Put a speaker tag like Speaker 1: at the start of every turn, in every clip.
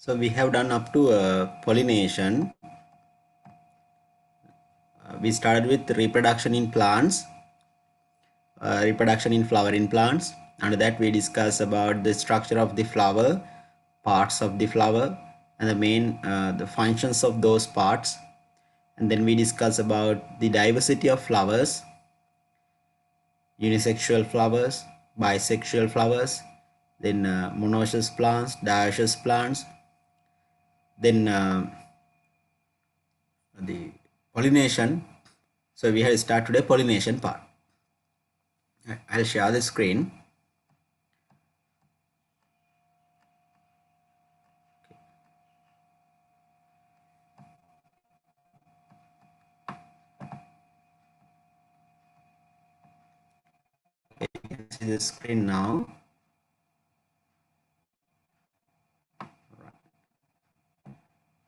Speaker 1: So we have done up to pollination. We started with reproduction in plants, reproduction in flowering plants. Under that we discuss about the structure of the flower, parts of the flower, and the main the functions of those parts. And then we discuss about the diversity of flowers, unisexual flowers, bisexual flowers, then monoecious plants, dioecious plants, then the pollination. So we have started today pollination part. I'll share the screen. Okay, you can see the screen now.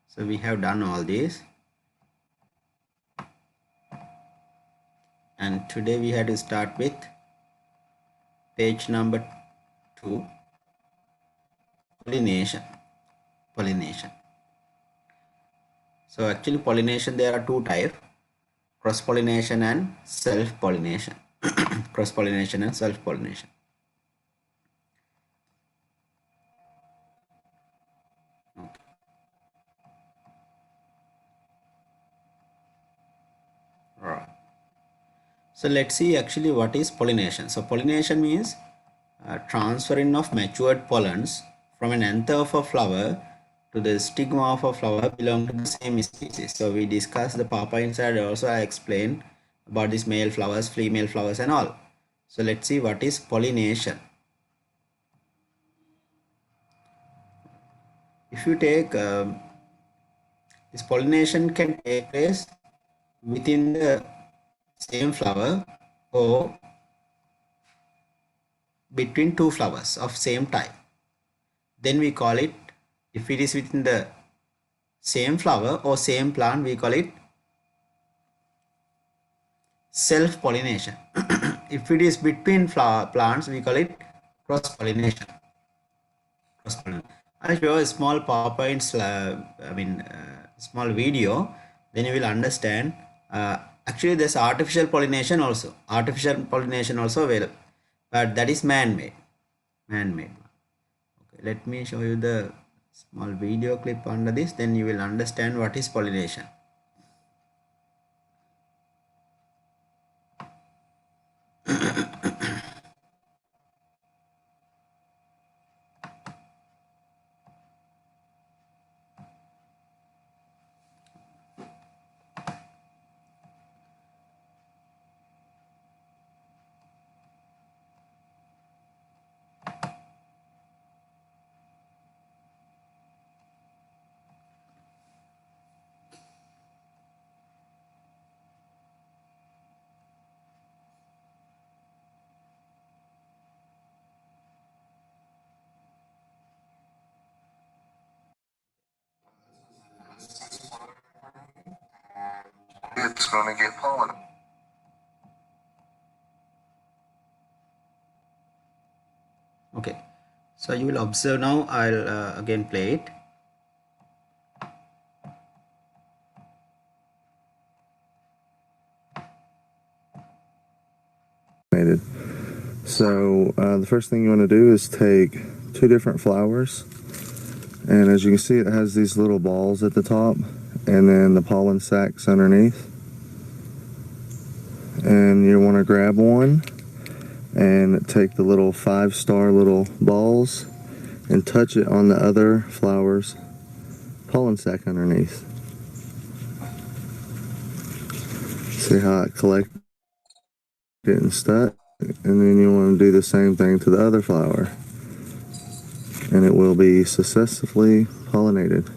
Speaker 1: So we have done all this, and today we had to start with page number 2, pollination. So actually pollination, there are two types: cross pollination and self pollination. Cross pollination and self pollination. Okay. Right. So let's see actually what is pollination. So pollination means transferring of matured pollens from an anther of a flower to the stigma of a flower belonging to the same species. So we discussed the papa inside. Also I explained about these male flowers, female flowers and all. So let's see what is pollination. If you take this pollination can take place within the same flower or between two flowers of same type. Then we call it, if it is within the same flower or same plant, we call it self pollination. If it is between plants, we call it cross pollination. I'll show a small PowerPoint, small video, then you will understand. Actually there's artificial pollination also available, but that is man-made. Okay, let me show you the small video clip under this, then you will understand what is pollination.
Speaker 2: It's going to get pollen.
Speaker 1: Okay, so you will observe now. I'll again play it.
Speaker 2: So the first thing you want to do is take two different flowers, and as you can see, it has these little balls at the top and then the pollen sacs underneath. And you want to grab one and take the little 5-star little balls and touch it on the other flower's pollen sac underneath. See how it collected and stuck? And then you want to do the same thing to the other flower, and it will be successfully pollinated.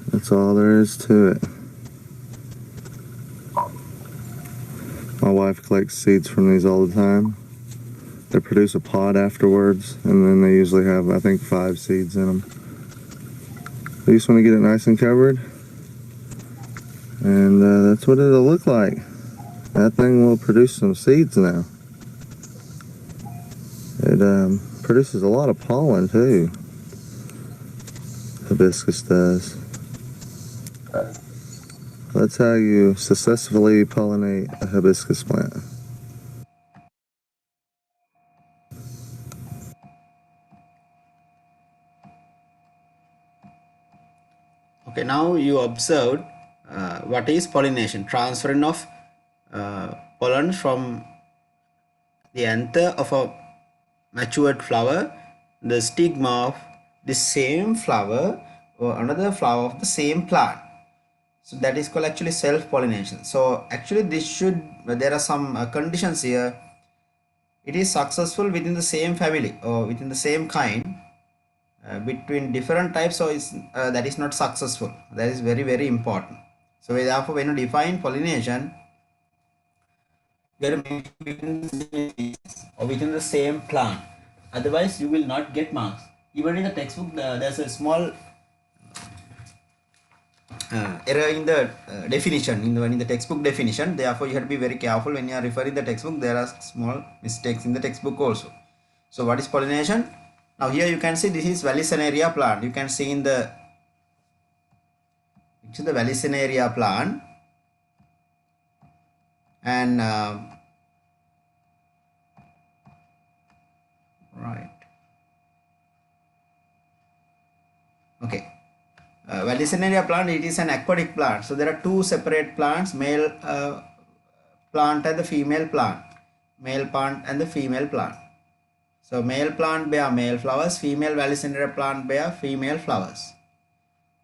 Speaker 2: That's all there is to it. My wife collects seeds from these all the time. They produce a pod afterwards, and then they usually have, I think, 5 seeds in them. You just want to get it nice and covered, and that's what it'll look like. That thing will produce some seeds now. It produces a lot of pollen too. Hibiscus does. That's how you successfully pollinate a hibiscus plant.
Speaker 1: Okay, now you observed what is pollination, transferring of pollen from the anther of a matured flower, the stigma of the same flower or another flower of the same plant. So that is called actually self-pollination. So actually there are some conditions here. It is successful within the same family or within the same kind. Between different types, so that is not successful. That is very, very important. So therefore when you define pollination, you have to make it within the same species or within the same plant, otherwise you will not get marks. Even in the textbook there's a small error in the definition in the textbook definition. Therefore you have to be very careful when you are referring the textbook. There are small mistakes in the textbook also. So what is pollination? Now here you can see this is Vallisneria plant. You can see in the picture the Vallisneria plant, and right, okay. Vallisneria plant, it is an aquatic plant. So there are two separate plants, male plant and the female plant. Male plant and the female plant. So male plant bear male flowers, female Vallisneria plant bear female flowers.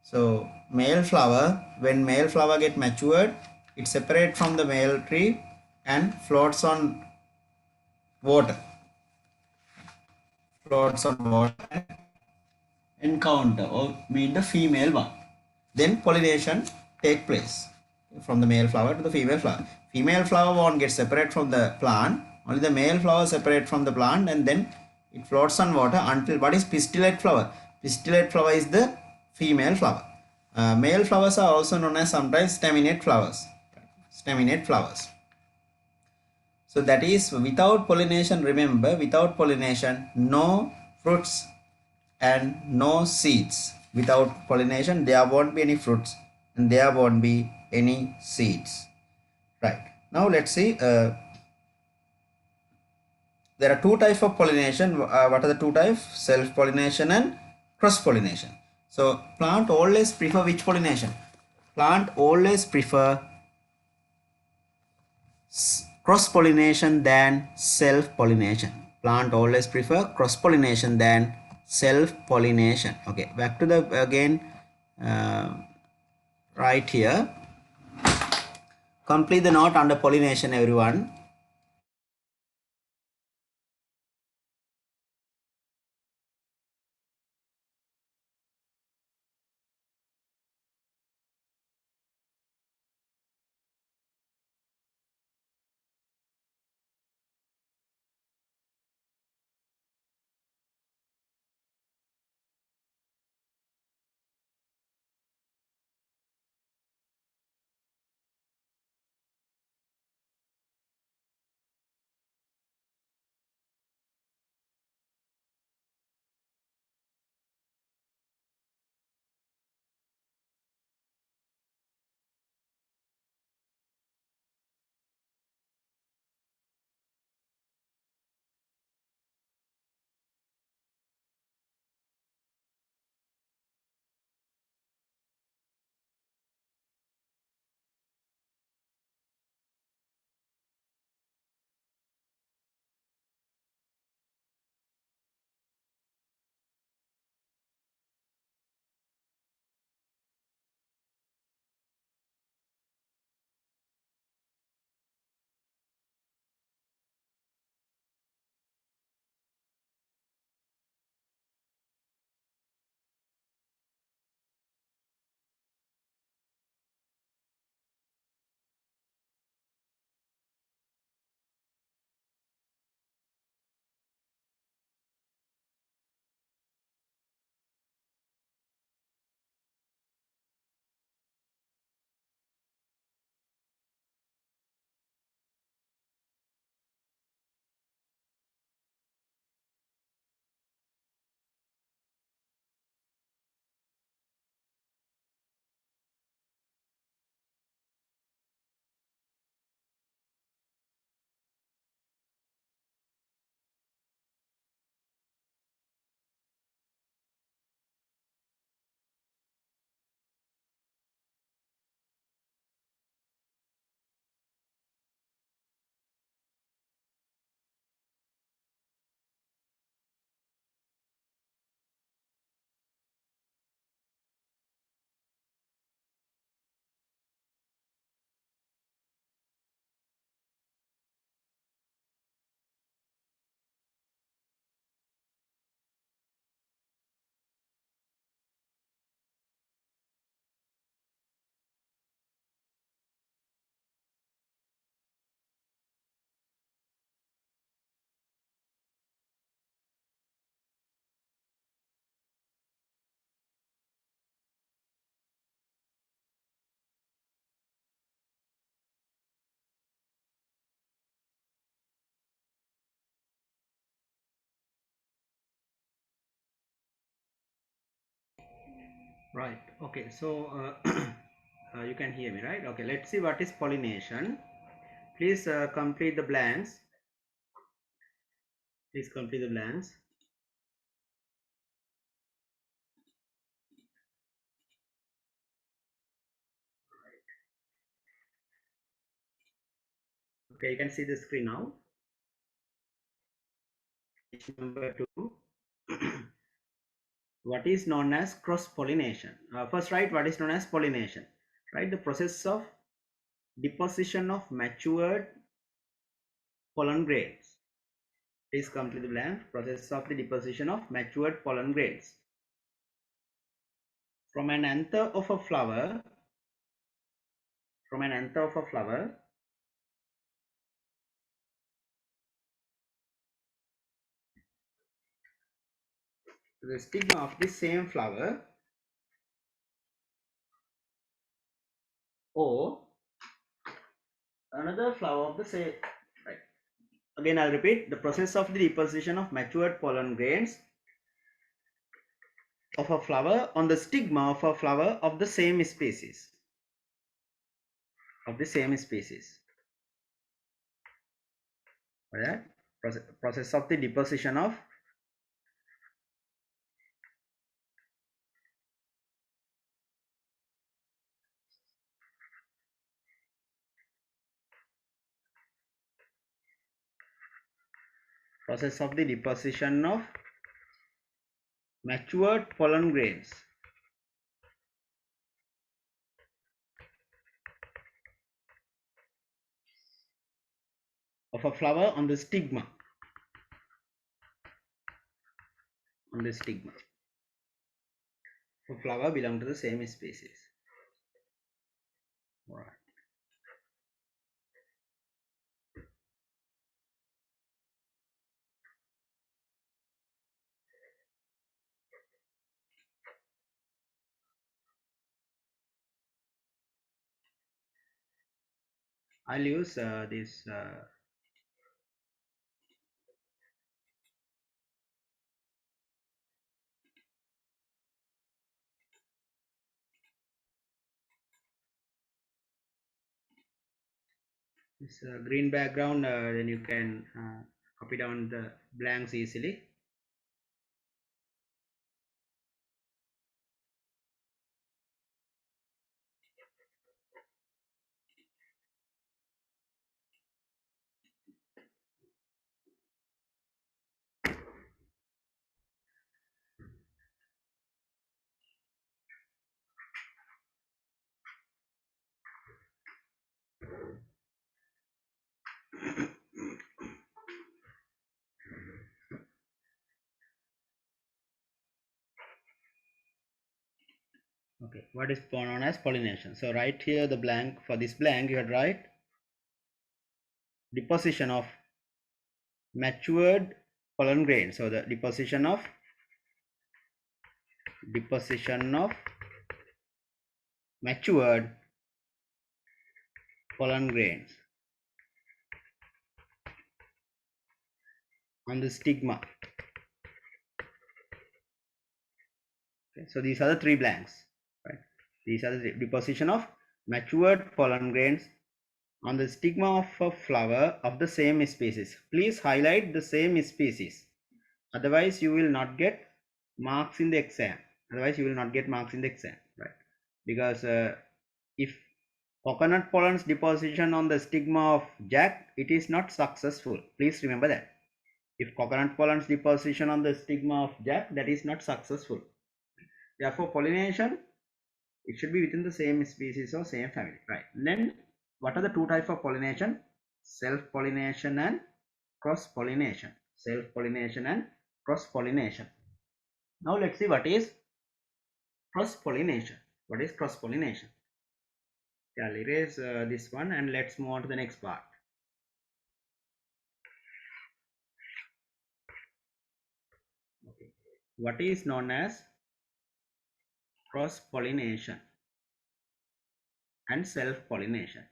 Speaker 1: So male flower, when male flower get matured, it separates from the male tree and floats on water. Floats on water, encounter or meet the female one. Then pollination take place from the male flower to the female flower. Female flower won't get separate from the plant. Only the male flower separate from the plant, and then it floats on water until what is pistillate flower? Pistillate flower is the female flower. Male flowers are also known as sometimes staminate flowers. Staminate flowers. So that is without pollination. Remember, without pollination, no fruits and no seeds. Without pollination, there won't be any fruits and there won't be any seeds. Right. Now let's see. There are two types of pollination. What are the two types? Self-pollination and cross-pollination. So plant always prefer which pollination? Plant always prefer cross-pollination than self-pollination. Plant always prefer cross-pollination than self-pollination. Okay, back to the again right here. Complete the note under pollination, everyone. Right. Okay. So you can hear me, right? Okay. Let's see what is pollination. Please complete the blanks. Please complete the blanks. Okay, you can see the screen now. Number 2. What is known as cross-pollination? First, write what is known as pollination. Right, the process of deposition of matured pollen grains. Please complete the blank. Process of the deposition of matured pollen grains from an anther of a flower. From an anther of a flower. The stigma of the same flower, or another flower of the same. Right. Again, I'll repeat the process of the deposition of matured pollen grains of a flower on the stigma of a flower of the same species. Of the same species. Alright. Process of the deposition of matured pollen grains of a flower on the stigma. On the stigma. A flower belong to the same species. Alright. I'll use this green background, then you can copy down the blanks easily. Okay, what is known as pollination? So write here the blank. For this blank, you had write deposition of matured pollen grain. So the deposition of matured pollen grains on the stigma. Okay, so these are the three blanks, right? These are the deposition of matured pollen grains on the stigma of a flower of the same species. Please highlight the same species. Otherwise, you will not get marks in the exam. Right? Because if coconut pollen's deposition on the stigma of jack, it is not successful. Please remember that. If coconut pollen's deposition on the stigma of jack, that is not successful. Therefore, pollination, it should be within the same species or same family, right? Then, what are the two types of pollination? Self-pollination and cross-pollination. Self-pollination and cross-pollination. Now, let's see what is cross-pollination. What is cross-pollination? I'll erase this one and let's move on to the next part. Okay. What is known as cross-pollination and self-pollination?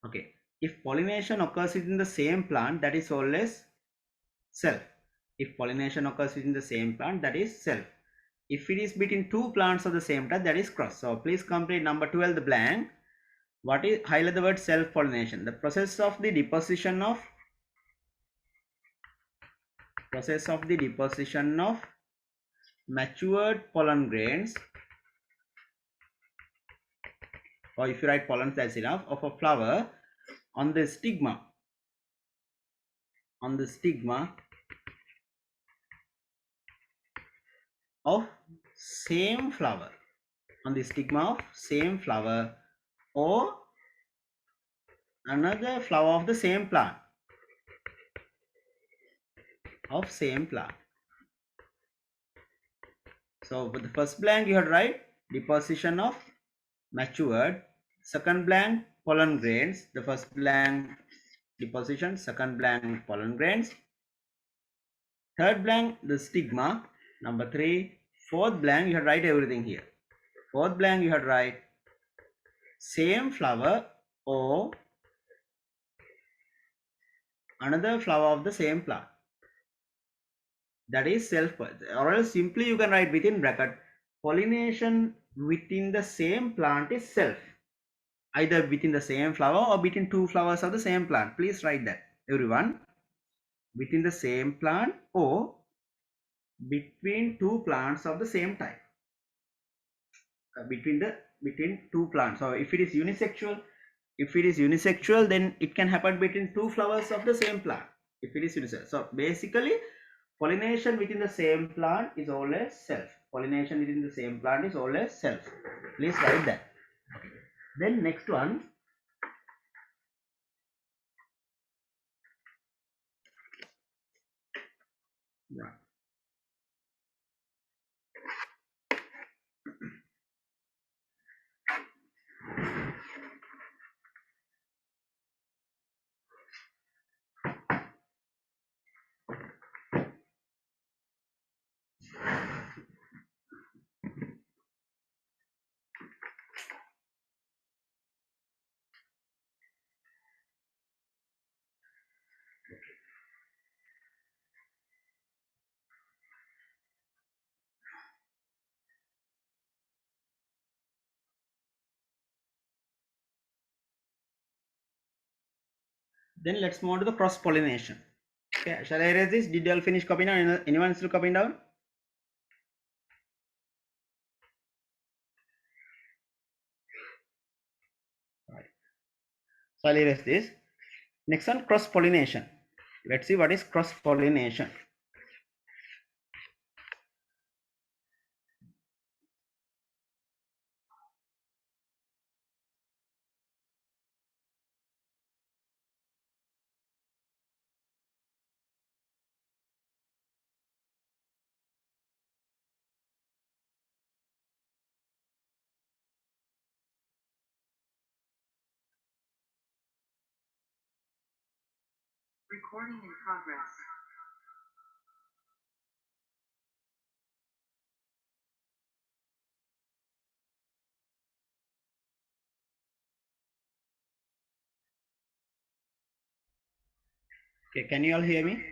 Speaker 1: Okay, if pollination occurs within the same plant, that is always self. If pollination occurs within the same plant, that is self. If it is between two plants of the same type, that is cross. So please complete number 12 the blank. What is, highlight the word self-pollination? The process of the deposition of matured pollen grains, or if you write pollen, that's enough, of a flower on the stigma of same flower, or another flower of the same plant, So with the first blank you have to write deposition of matured, second blank pollen grains, the first blank deposition, second blank pollen grains, third blank the stigma, number 3, fourth blank you have to write everything here. Fourth blank you have to write same flower or another flower of the same plant. That is self, or else simply you can write within bracket pollination within the same plant is self, either within the same flower or between two flowers of the same plant. Please write that, everyone. Within the same plant or between two plants of the same type. Between two plants. So if it is unisexual, then it can happen between two flowers of the same plant. If it is unisexual. So basically, pollination within the same plant is always self. Pollination within the same plant is always self. Please write that. Then next one. Yeah. Then let's move on to the cross pollination. Okay, shall I erase this? Did you all finish copying down? Anyone still copying down? Right. So I'll erase this. Next one, cross pollination. Let's see what is cross pollination.
Speaker 3: Recording in progress.
Speaker 1: Okay, can you all hear me?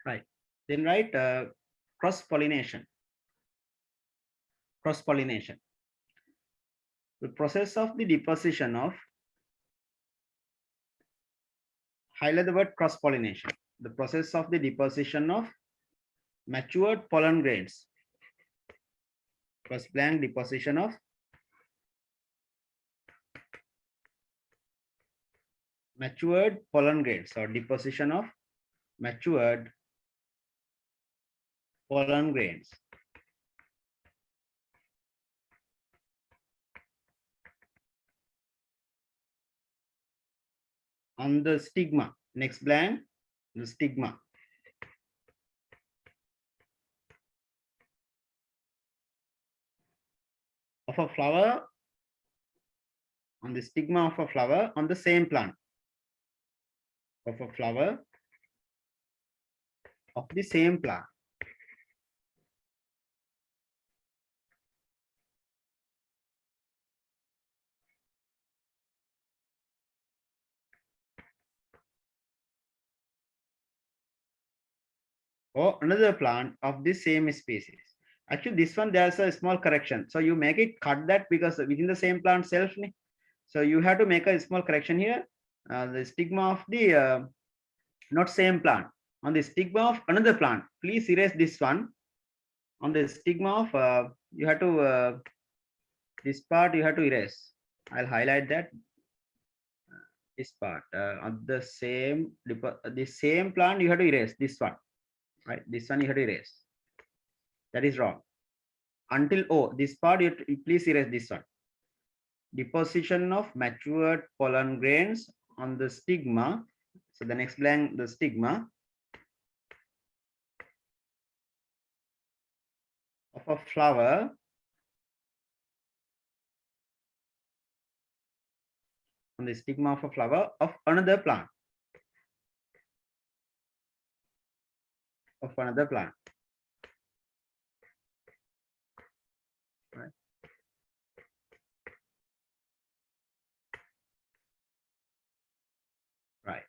Speaker 1: Right. Then write cross pollination. Cross pollination. The process of the deposition of, highlight the word cross pollination. The process of the deposition of matured pollen grains. First blank, deposition of matured pollen grains, or deposition of matured pollen grains. on the stigma. Next blank, the stigma of a flower, on the stigma of a flower on the same plant, of a flower of the same plant. Or another plant of the same species. Actually, this one there's a small correction. So you make it cut that because within the same plant self. So you have to make a small correction here. The stigma of the not same plant, on the stigma of another plant. Please erase this one. On the stigma of you have to this part you have to erase. I'll highlight that. This part on the same plant you have to erase this one, right? This one you have to erase. That is wrong. Until O, this part you please erase this one. Deposition of matured pollen grains on the stigma. So the next blank, the stigma of a flower on the stigma of a flower of another plant. Of another plant. Right. Right.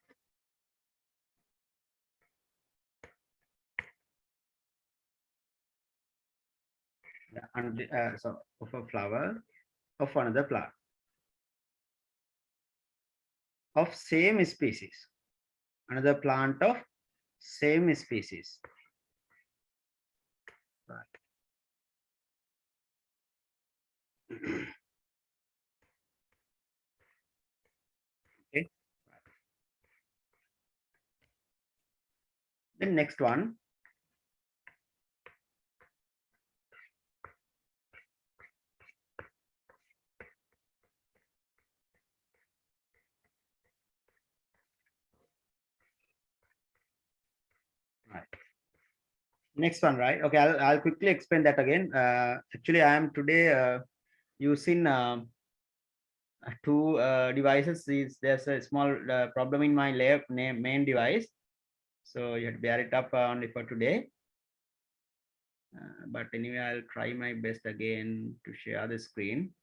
Speaker 1: Yeah, and so of a flower of another plant of same species. Another plant of same species. Right. Okay. Then next one. Right. Next one, right? Okay, I'll quickly explain that again. Actually, I am today using two devices. There's a small problem in my main device, so you have to bear it up only for today. But anyway, I'll try my best again to share the screen.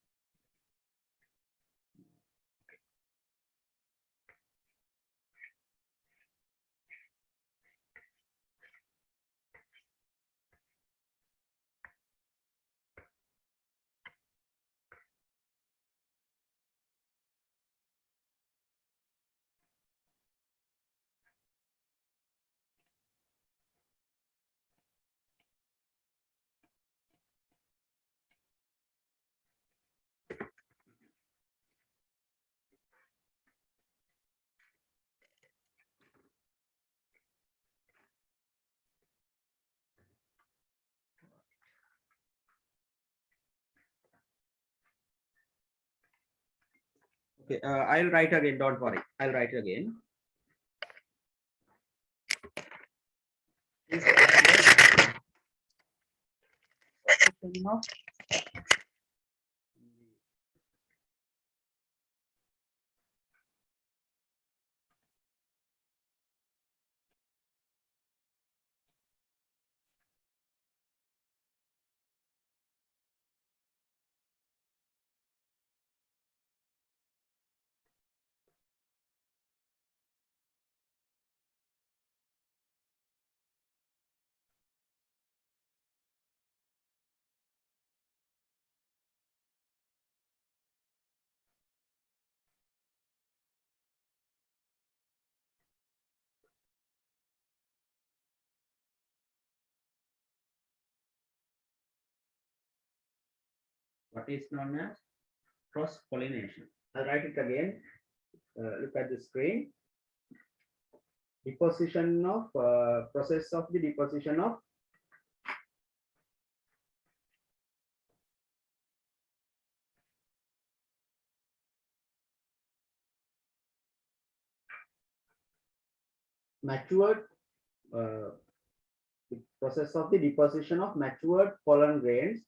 Speaker 1: Okay, I'll write again. Don't worry. I'll write again. What is known as cross-pollination. I'll write it again. Look at the screen. Deposition of process of the deposition of matured the process of the deposition of matured pollen grains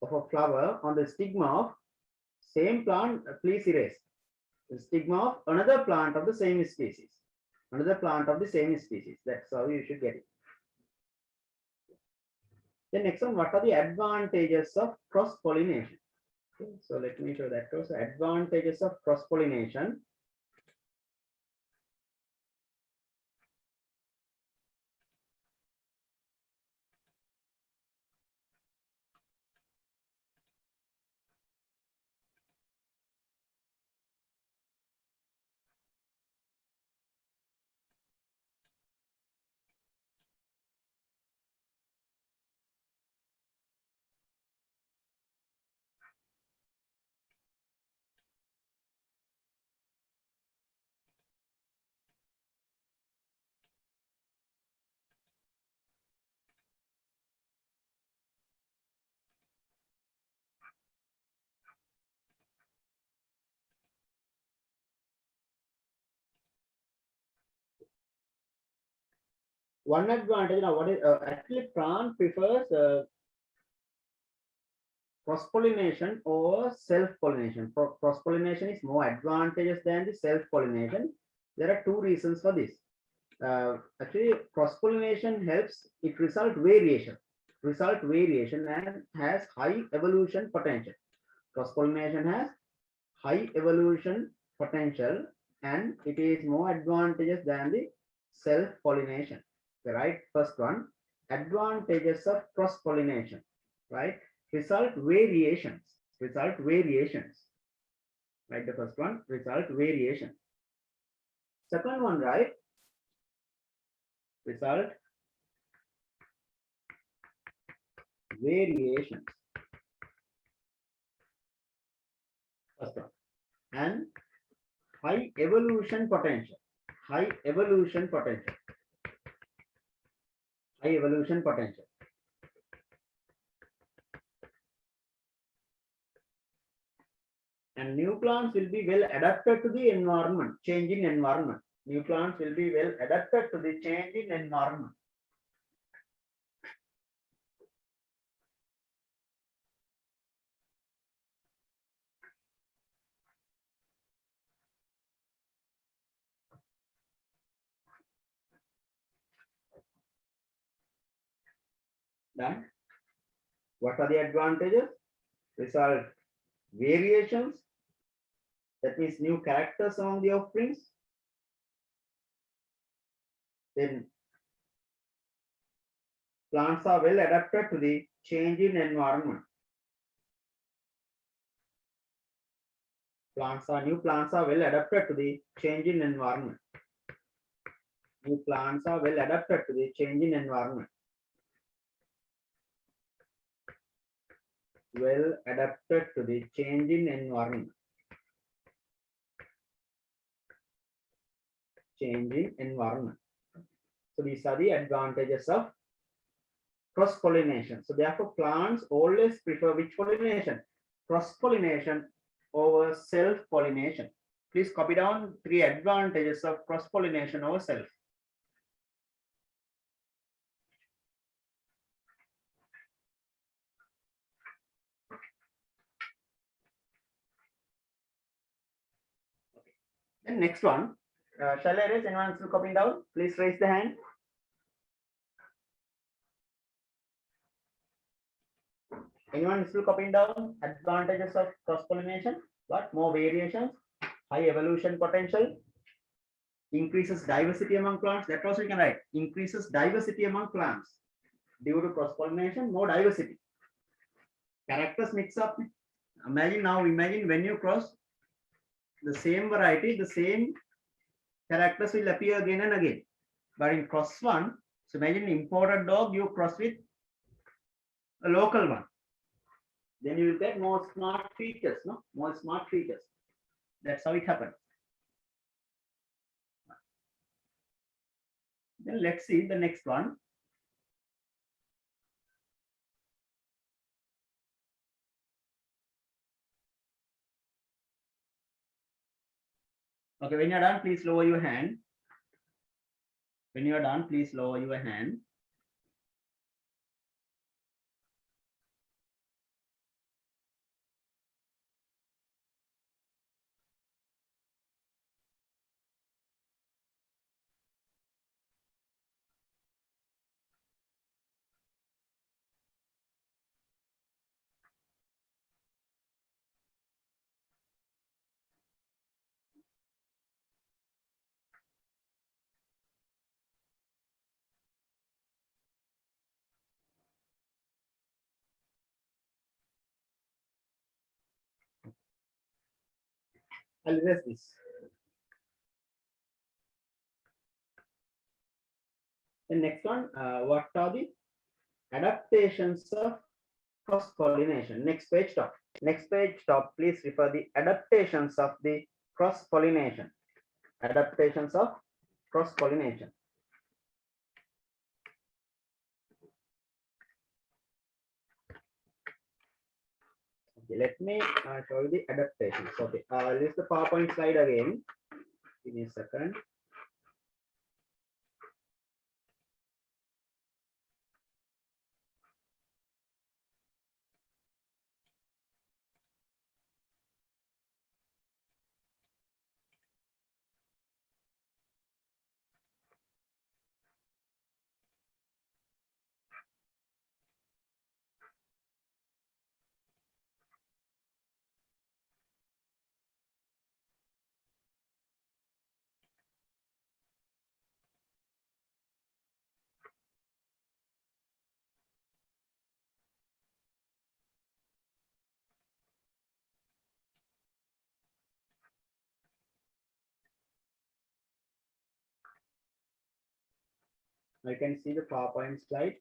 Speaker 1: of a flower on the stigma of same plant. Please erase the stigma of another plant of the same species. Another plant of the same species. That's how you should get it. The next one, what are the advantages of cross-pollination? Okay, so let me show that. So advantages of cross-pollination. One advantage now, what is actually plant prefers cross-pollination or self-pollination. Cross-pollination is more advantageous than the self-pollination. There are two reasons for this. Actually, cross-pollination helps it result variation and has high evolution potential. Cross-pollination has high evolution potential and it is more advantageous than the self-pollination. Right, first one, advantages of cross-pollination, right? Result variations. Right, the first one, result variation. Second one, right, result variations. First one, and high evolution potential. And new plants will be well adapted to the environment, changing environment. New plants will be well adapted to the changing environment. Done. What are the advantages? Result variations. That means new characters among the offerings. Then plants are well adapted to the changing environment. New plants are well adapted to the changing environment. New plants are well adapted to the changing environment. Well adapted to the changing environment. Changing environment. So these are the advantages of cross-pollination. So therefore, plants always prefer which pollination? Cross-pollination over self-pollination. Please copy down 3 advantages of cross-pollination over self. Then next one, shall I raise? Anyone still copying down? Please raise the hand. Anyone still copying down? Advantages of cross-pollination? What? More variations, high evolution potential, increases diversity among plants. That also you can write. Increases diversity among plants. Due to cross-pollination, more diversity. Characters mix up. Imagine when you cross the same variety, the same characters will appear again and again. But in cross one, so imagine imported dog, you cross with a local one. Then you will get more smart features, no? More smart features. That's how it happens. Then let's see the next one. Okay, when you're done, please lower your hand. When you are done, please lower your hand. I'll erase this. The next one, what are the adaptations of cross-pollination? Next page top. Next page top, please refer the adaptations of the cross-pollination. Adaptations of cross-pollination. Okay, let me show you the adaptations. Okay, I'll use the PowerPoint slide again. Give me a second. I can see the PowerPoint slide.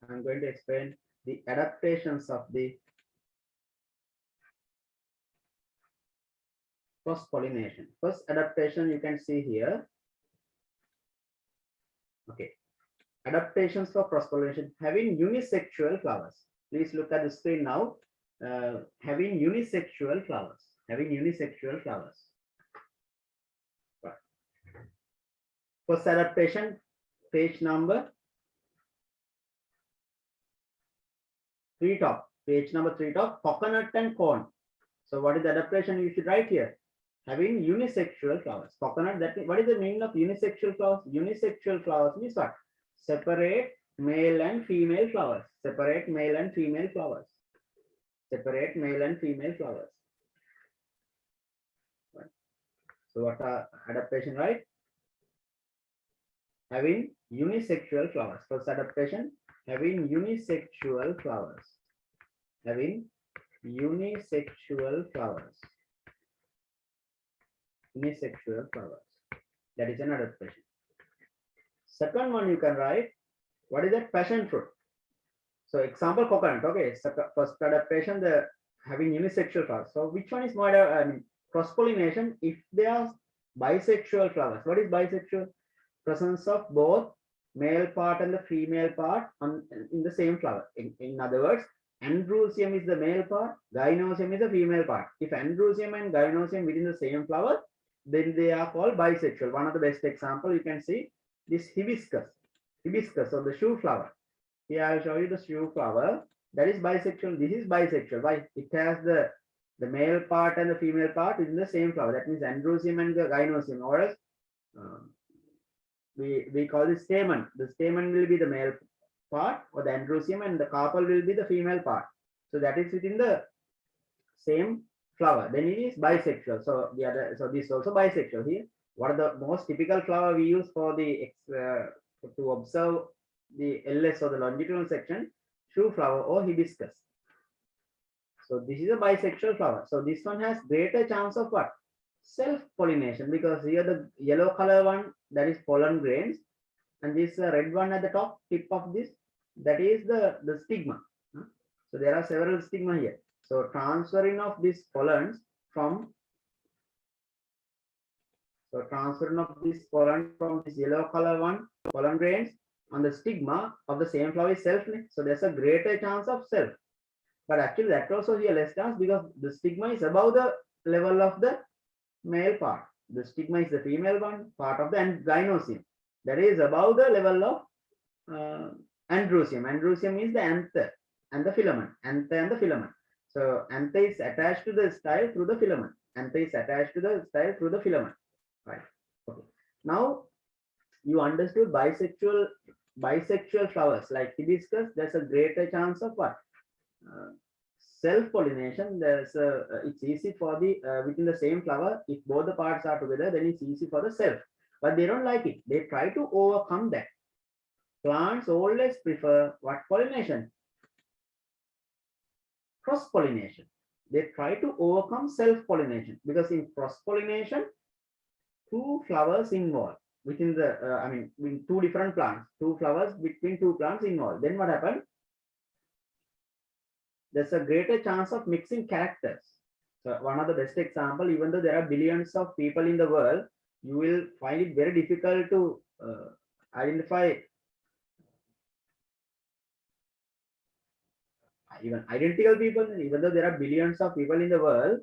Speaker 1: I'm going to explain the adaptations of the cross-pollination. First adaptation you can see here. Okay, adaptations for cross-pollination, having unisexual flowers. Please look at the screen now. Having unisexual flowers. Having unisexual flowers. Right. First adaptation, page number 3 top. Page number 3 top, coconut and corn. So what is the adaptation you should write here? Having unisexual flowers. Coconut, that means, what is the meaning of unisexual flowers? Unisexual flowers means what? Separate male and female flowers. Separate male and female flowers. Separate male and female flowers. Right. So what are adaptation, right? Having unisexual flowers. First adaptation, having unisexual flowers. Having unisexual flowers. Unisexual flowers. That is an adaptation. Second one you can write, what is that? Passion fruit. So example coconut. Okay, so first adaptation, the having unisexual flowers. So which one is more cross-pollination? If they are bisexual flowers. What is bisexual? Presence of both male part and the female part in the same flower. In other words, androecium is the male part, gynoecium is the female part. If androecium and gynoecium within the same flower, then they are called bisexual. One of the best example you can see this hibiscus. Hibiscus or the shoe flower. Here I'll show you the shoe flower. That is bisexual. This is bisexual. Why? It has the male part and the female part in the same flower. That means androecium and the gynoecium. Or else we call this stamen. The stamen will be the male part, or the androecium, and the carpel will be the female part. So that is within the same flower. Then it is bisexual. So the other, so this is also bisexual here. What are the most typical flower we use for the to observe the LS or the longitudinal section? Shoe flower or hibiscus. So this is a bisexual flower. So this one has greater chance of what? Self-pollination, because here the yellow color one, that is pollen grains, and this red one at the top tip of this, that is the stigma. So there are several stigma here. So transferring of these pollens from this yellow color one pollen grains on the stigma of the same flower is self. So there's a greater chance of self. But actually that also here less chance, because the stigma is above the level of the male part. The stigma is the female one part of the gynoecium.
Speaker 3: that is above the level of androsium. Androsium is the anther and the filament. Anther and the filament. So anther is attached to the style through the filament. Anther is attached to the style through the filament. Right. Okay. Now you understood bisexual flowers like hibiscus. There's a greater chance of what? Self-pollination. There's a it's easy for the within the same flower. If both the parts are together, then it's easy for the self. But they don't like it. They try to overcome that. Plants always prefer what pollination? Cross-pollination. They try to overcome self-pollination because in cross-pollination, two flowers involved within the, in two different plants, two flowers between two plants involved. Then what happens? There's a greater chance of mixing characters. So one of the best example, even though there are billions of people in the world, you will find it very difficult to identify even identical people, even though there are billions of people in the world.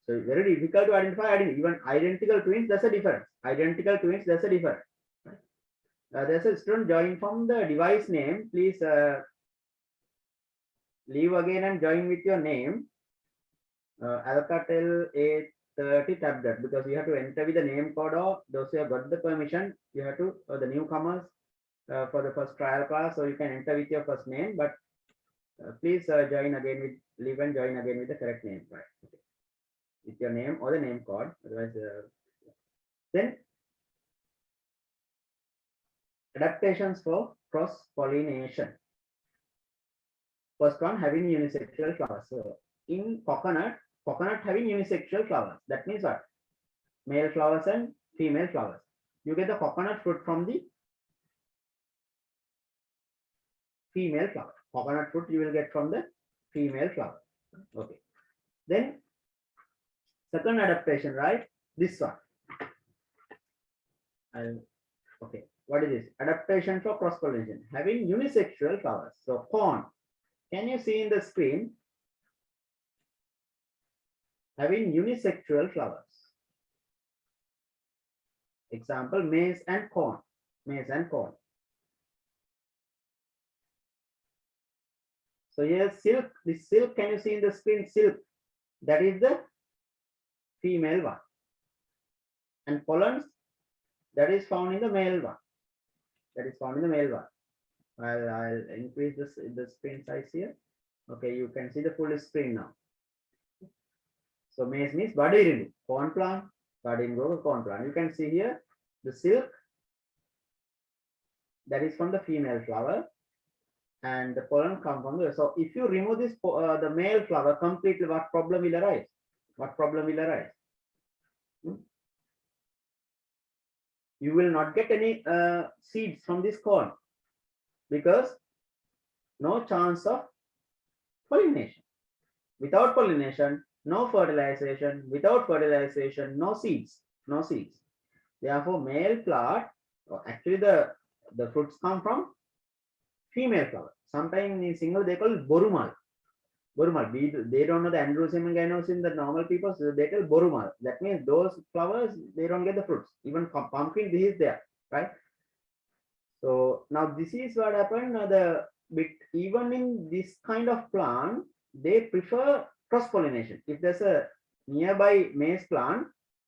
Speaker 3: So it's very difficult to identify even identical twins. There's a difference. Identical twins, there's a difference. There's a student join from the device name. Please leave again and join with your name. Alcatel A30 tablet, because you have to enter with the name code of those who have got the permission. You have to the newcomers for the first trial class, so you can enter with your first name, but please join again with leave and join again with the correct name, right? Okay. With your name or the name code. Otherwise, then adaptations for cross pollination. First one, having unisexual flowers. So in coconut having unisexual flowers. That means what? Male flowers and female flowers. You get the coconut fruit from the female flower. Coconut fruit you will get from the female flower. Okay. Then second adaptation, right? This one. Okay. What is this? Adaptation for cross pollination. Having unisexual flowers. So corn. Can you see in the screen? Having unisexual flowers. Example, maize and corn. Maize and corn. So here silk, this silk, can you see in the screen? Silk, that is the female one. And pollens, that is found in the male one. That is found in the male one. I'll increase the screen size here. Okay, you can see the full screen now. So maize means badirindu, corn plant, badingo, corn plant. You can see here the silk, that is from the female flower, and the pollen comes from the. So if you remove this the male flower completely, what problem will arise? What problem will arise? You will not get any seeds from this corn because no chance of pollination. Without pollination, no fertilization. Without fertilization, no seeds. No seeds. Therefore, male plant, actually the fruits come from female flower. Sometimes in single they call it borumal. Borumal. They don't know the androsium and gynosim, the normal people, so they tell borumal. That means those flowers, they don't get the fruits. Even pumpkin, this is there, right? So now this is what happened. Even in this kind of plant, they prefer cross-pollination. If there's a nearby maize plant,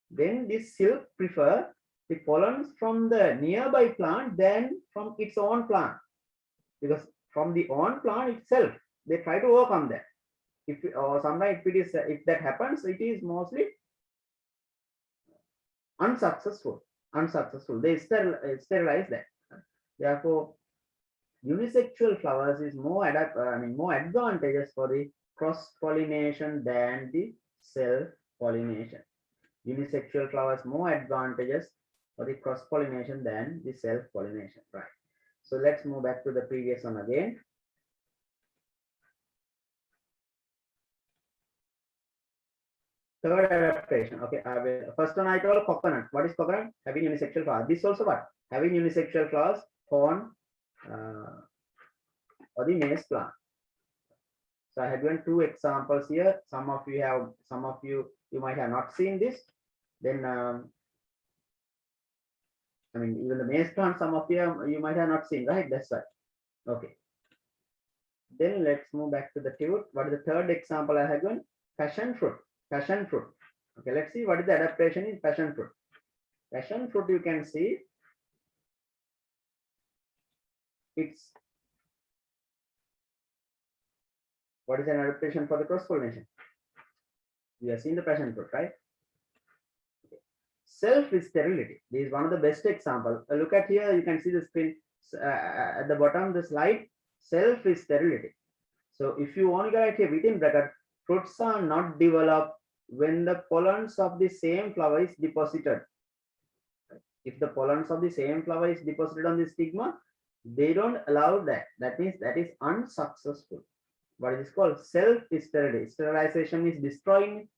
Speaker 3: then this silk prefer the pollens from the nearby plant than from its own plant. Because from the own plant itself, they try to overcome that. Or sometimes if that happens, it is mostly unsuccessful. They sterilize that. Therefore, unisexual flowers is more advantageous for the cross-pollination than the self-pollination. Unisexual flowers more advantageous for the cross-pollination than the self-pollination, right? So let's move back to the previous one again. Third adaptation. Okay, first one I told coconut. What is coconut? Having unisexual flowers. This also what? Having unisexual flowers, corn, or the maize plant. So I had given two examples here. Some of you might have not seen this. Then I mean, even the maize plant, some of you might have not seen, right? That's right. Okay. Then let's move back to the fruit. What is the third example I have given? Passion fruit. Passion fruit. Okay, let's see what is the adaptation in passion fruit. Passion fruit, you can see it's what is an adaptation for the cross pollination? We have seen the passion fruit, right? Self-sterility. This is one of the best example. Look at here, you can see the screen at the bottom of the slide. Self-sterility. So if you want to write here within bracket, fruits are not developed when the pollens of the same flower is deposited. If the pollens of the same flower is deposited on the stigma, they don't allow that. That means that is unsuccessful. What is called self-sterility. Sterilization is destroying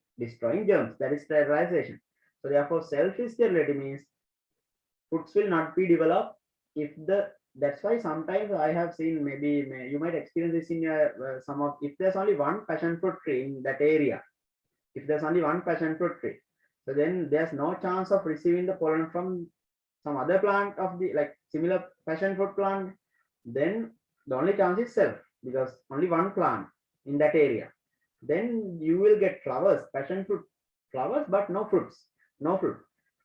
Speaker 3: germs. That is sterilization. So therefore, self-sterility means fruits will not be developed if the. That's why sometimes I have seen, maybe you might experience this in your some of, if there's only one passion fruit tree in that area, if there's only one passion fruit tree, so then there's no chance of receiving the pollen from some other plant of the like similar passion fruit plant. Then the only chance is self, because only one plant in that area. Then you will get flowers, passion fruit flowers, but no fruits, no fruit.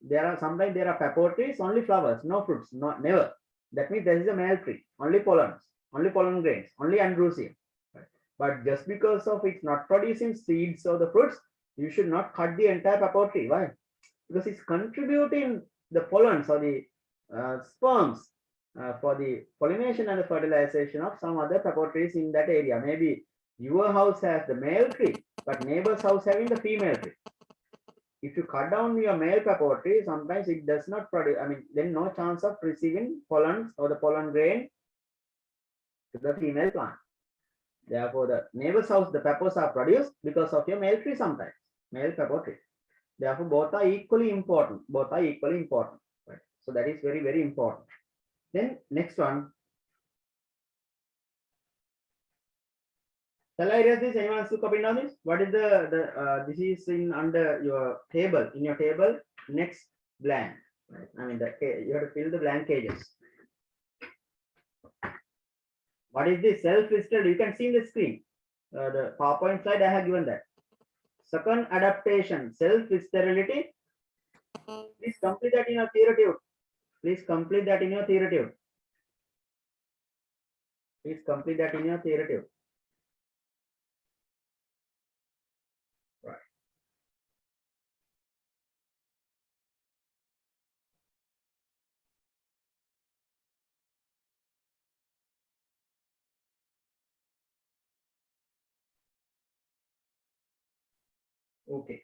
Speaker 3: There are sometimes there are pepper trees, only flowers, no fruits, not never. That means there is a male tree, only pollens, only pollen grains, only androecium. But just because of it's not producing seeds or the fruits, you should not cut the entire pepper tree. Why? Because it's contributing the pollens or the sperms for the pollination and the fertilization of some other pepper trees in that area. Maybe your house has the male tree, but neighbor's house having the female tree. If you cut down your male pepper tree, sometimes it does not produce, I mean, then no chance of receiving pollens or the pollen grain to the female plant. Therefore, the neighbor's house, the peppers are produced because of your male tree sometimes, male pepper tree. Therefore, both are equally important. Both are equally important. Right? So that is very, very important. Then next one. Shall I erase this? Anyone wants to copy down this? What is this is in under your table. In your table, next blank. Right? I mean, you have to fill the blank pages. What is this? Self-sterility. You can see in the screen. The PowerPoint slide, I have given that. Second adaptation, self-sterility. Please complete that in your theoretic. Please complete that in your theoretic. Please complete that in your theoretic. Right. Okay.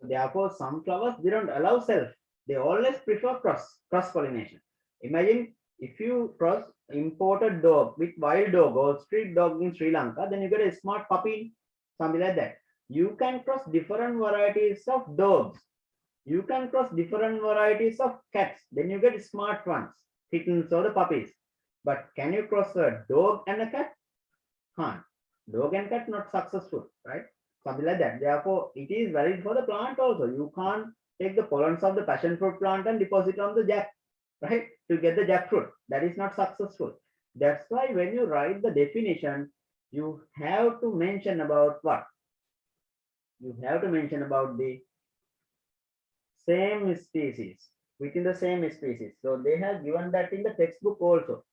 Speaker 3: So therefore, some flowers they don't allow self. They always prefer cross pollination. Imagine if you cross imported dog with wild dog or street dog in Sri Lanka, then you get a smart puppy, something like that. You can cross different varieties of dogs. You can cross different varieties of cats. Then you get smart ones, kittens or the puppies. But can you cross a dog and a cat? Can't. Dog and cat not successful, right? Something like that. Therefore, it is valid for the plant also. You can't take the pollens of the passion fruit plant and deposit on the jack, right? To get the jackfruit. That is not successful. That's why when you write the definition, you have to mention about what? You have to mention about the same species, within the same species. So they have given that in the textbook also.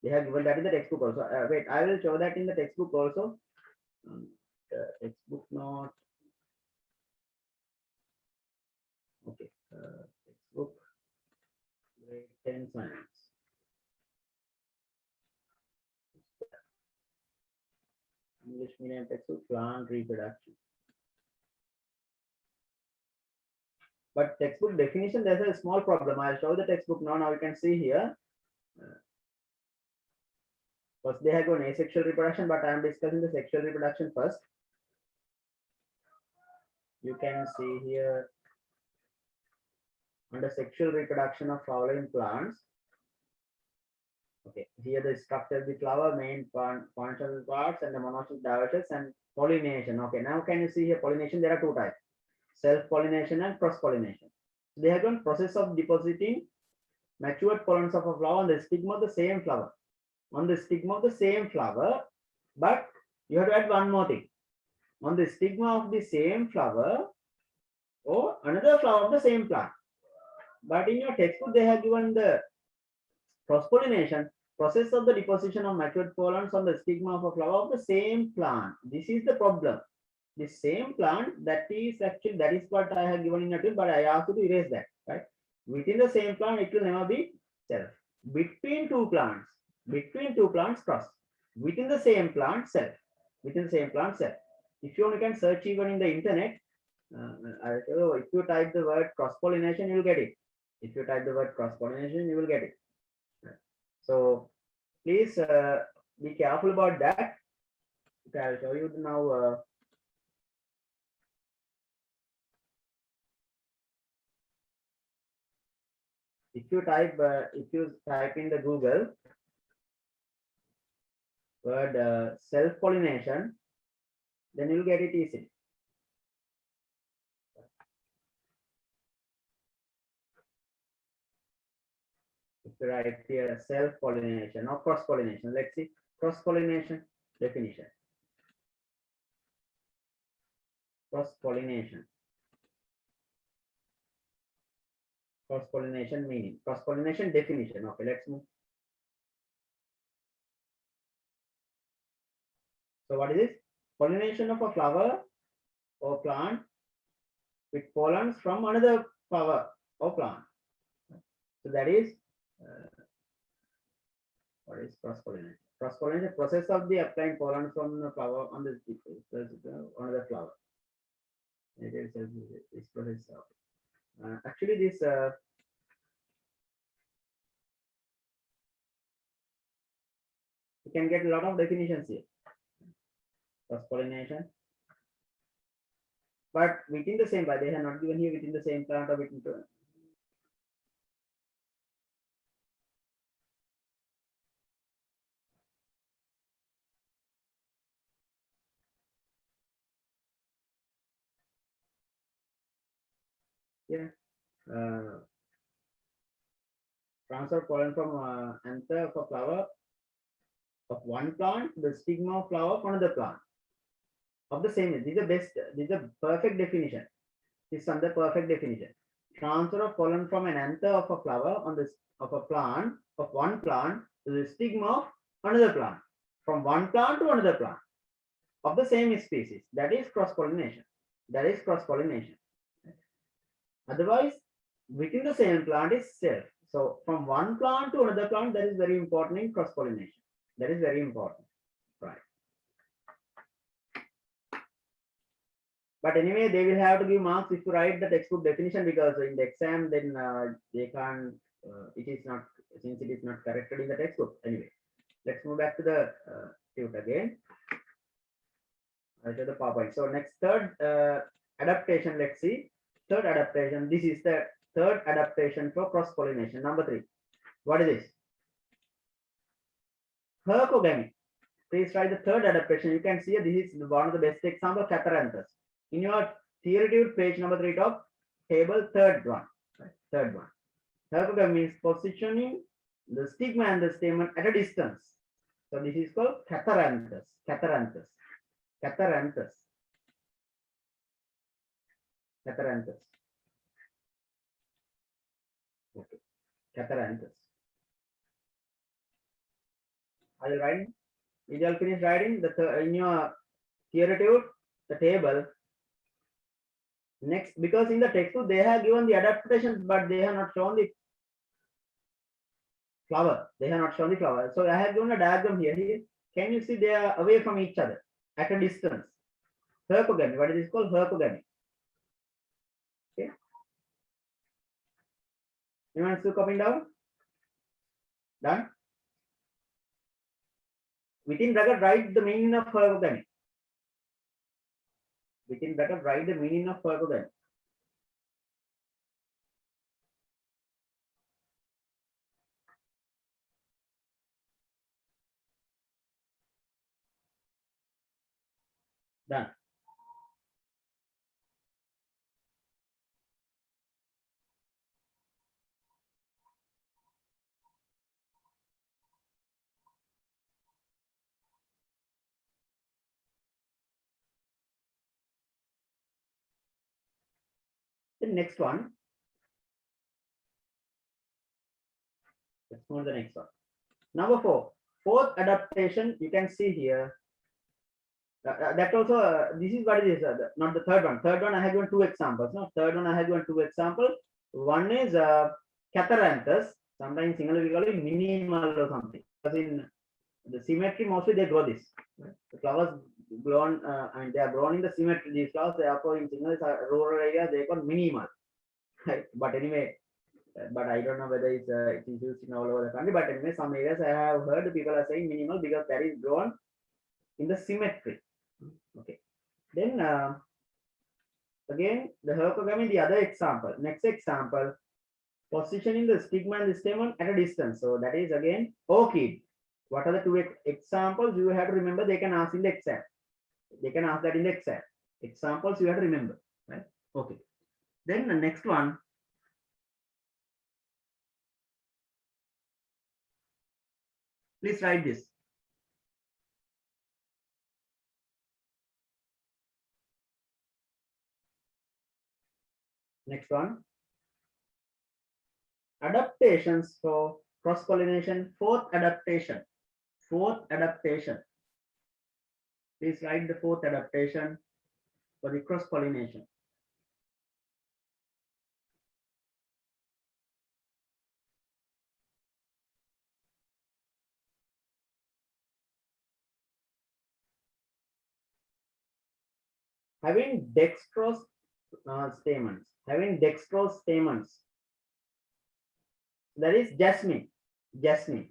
Speaker 3: They have given that in the textbook also. Wait, I will show that in the textbook also. Textbook not. Okay. Textbook grade 10 science. English medium textbook, plant reproduction. But textbook definition, there's a small problem. I'll show the textbook now. Now you can see here. First, they have gone asexual reproduction, but I am discussing the sexual reproduction first. You can see here under sexual reproduction of flowering plants. Okay, here the structure of the flower, main functional parts, and the monoecious, dioecious, and pollination. Okay, now can you see here pollination? There are two types: self-pollination and cross-pollination. They have done process of depositing matured pollens of a flower on the stigma of the same flower. On the stigma of the same flower, but you have to add one more thing. On the stigma of the same flower or another flower of the same plant. But in your textbook, they have given the cross-pollination process of the deposition of matured pollens on the stigma of a flower of the same plant. This is the problem. The same plant, that is what I have given in a tip, but I asked you to erase that, right? Within the same plant, it will never be self. Between two plants, cross. Within the same plant, self. Within the same plant, self. If you only can search even in the internet, if you type the word cross-pollination, you will get it. If you type the word cross-pollination, you will get it. So please be careful about that. Okay, I'll show you now. If you type in the Google word self-pollination, then you'll get it easily. If you write here self-pollination or cross-pollination, let's see cross-pollination definition. Cross-pollination. Cross-pollination meaning. Cross-pollination definition. Okay, let's move. So what is this? Pollination of a flower or plant with pollens from another flower or plant. So that is what is cross-pollination? Cross-pollination process of the applying pollen from the flower on the another flower. It is this process of actually this you can get a lot of definitions here. Cross-pollination, but within the same, but they have not given here within the same plant or within the, yeah, transfer pollen from anther of a flower of one plant to the stigma of flower of another plant of the same. This is the best. This is the perfect definition. This is the perfect definition. Transfer of pollen from an anther of a flower on this of a plant of one plant to the stigma of another plant, from one plant to another plant of the same species. That is cross-pollination. That is cross-pollination. Otherwise, within the same plant is self. So from one plant to another plant, that is very important in cross-pollination. That is very important, right? But anyway, they will have to give marks if you write the textbook definition, because in the exam, then they can't. It is not, since it is not corrected in the textbook. Anyway, let's move back to the tute again. I'll show the PowerPoint. So next, third adaptation. Let's see. Third adaptation. This is the third adaptation for cross-pollination. Number 3. What is this? Hercogamy. Please write the third adaptation. You can see this is one of the best example, Catharanthus. In your theory tube, page number 3 of table, third one. Right? Third one. Hercogamy means positioning the stigma and the stamen at a distance. So this is called Catharanthus. Catharanthus. Catharanthus. Catharanthus. Okay. Catharanthus. Are you writing? Did you all finish writing the in your theory tube, the table? Next, because in the textbook they have given the adaptations, but they have not shown the flower. They have not shown the flower. So I have given a diagram here. Here, can you see they are away from each other at a distance? Hercogamy. What is this called? Hercogamy. Okay. Anyone still copying down? Done. Within bracket, write the meaning of hercogamy. Within bracket, write the meaning of hercogamy. Done. The next one. Let's move to the next one. Number 4. Fourth adaptation, you can see here. That also, this is what it is, not the third one. Third one, I have given 2 examples. No, third one, I have given 2 examples. One is Catharanthus. Sometimes single we call it minimal or something. Because in the symmetry, mostly they grow this. Right? The flowers grown, and they are grown in the symmetry. These flowers, therefore, in single rural area, they call minimal. Right? But anyway, but I don't know whether it is used in all over the country. But anyway, some areas I have heard people are saying minimal because that is grown in the symmetry. Okay. Then again, the herpagamy, the other example. Next example, positioning the stigma and the stamen at a distance. So that is again orchid. What are the 2 examples? You have to remember. They can ask in the exam. They can ask that in the exam. Examples you have to remember. Right? Okay. Then the next one. Please write this. Next one. Adaptations for cross-pollination. 4th adaptation. 4th adaptation. Please write the 4th adaptation for the cross-pollination. Having dextrose stamens. Having dextrose stamens. That is jasmine. Jasmine.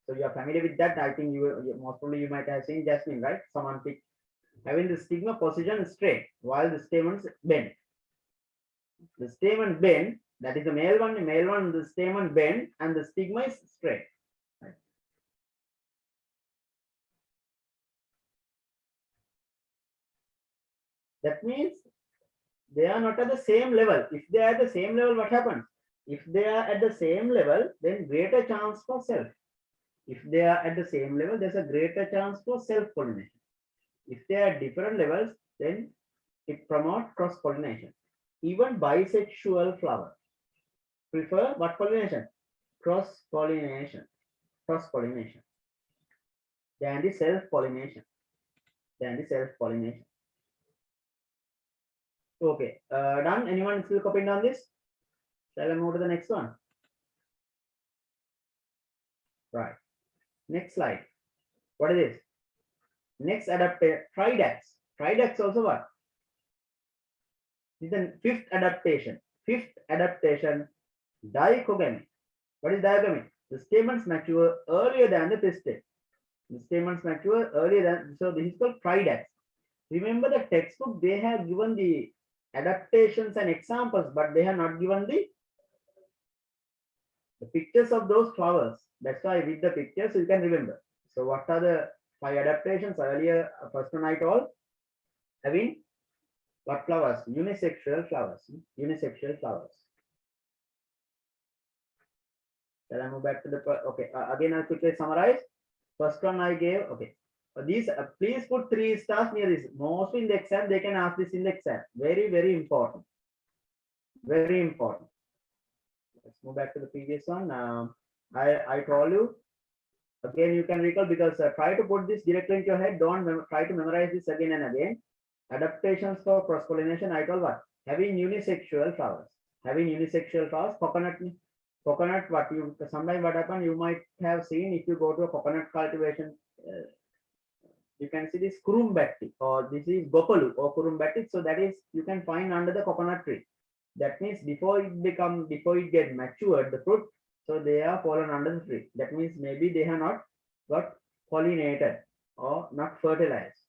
Speaker 3: So you are familiar with that. I think you most probably you might have seen jasmine, right? Someone pick. Having the stigma position straight while the stamens bend. The stamen bend, that is the male one, the stamen bend and the stigma is straight. Right? That means they are not at the same level. If they are at the same level, what happens? If they are at the same level, then greater chance for self. If they are at the same level, there's a greater chance for self-pollination. If they are at different levels, then it promotes cross-pollination. Even bisexual flowers prefer what pollination? Cross-pollination. Cross-pollination. Than the self-pollination. Than the self-pollination. Okay, done. Anyone still copying on this? Shall I move to the next one? Right. Next slide. What is this? Next adaptation, Tridacts. Tridacts also what? This is the 5th adaptation. 5th adaptation, dichogamy. What is dichogamy? The stamens mature earlier than the pistil. The stamens mature earlier than, so this is called Tridacts. Remember the textbook, they have given the adaptations and examples, but they have not given the pictures of those flowers. That's why with the pictures you can remember. So what are the 5 adaptations? Earlier, first one I told, having what flowers? Unisexual flowers. Unisexual flowers. Shall I move back to the, okay, again I'll quickly summarize. First one I gave, okay. These, please put 3 stars near this. Mostly in the exam, they can ask this in the exam. Very, very important. Very important. Let's move back to the previous one. I told you, again, you can recall because try to put this directly into your head. Don't try to memorize this again and again. Adaptations for cross-pollination, I told what? Having unisexual flowers. Having unisexual flowers, coconut, what you, sometimes what happen, you might have seen if you go to a coconut cultivation, you can see this kurumbatti, or this is gopalu or kurumbatti. So that is, you can find under the coconut tree. That means before it get matured, the fruit, so they are fallen under the tree. That means maybe they have not got pollinated or not fertilized.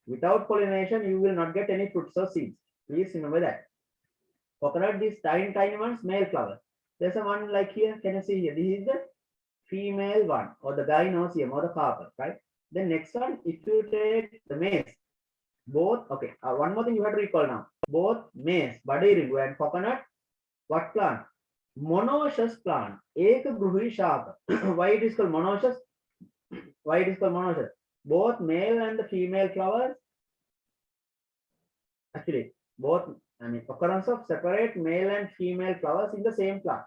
Speaker 3: Without pollination, you will not get any fruits or seeds. Please remember that. Coconut, these tiny, tiny ones, male flowers. There's a one like here, can you see here? This is the female one, or the gynosium or the carpel, right? The next one, if you take the males, Both, okay, one more thing you have to recall now. Both maize, badiringu and coconut, what plant? Monoecious plant. Ekagruhi shaka. Why it is called monoecious? Why it is called monoecious? Both male and the female flowers, actually, both, I mean, occurrence of separate male and female flowers in the same plant.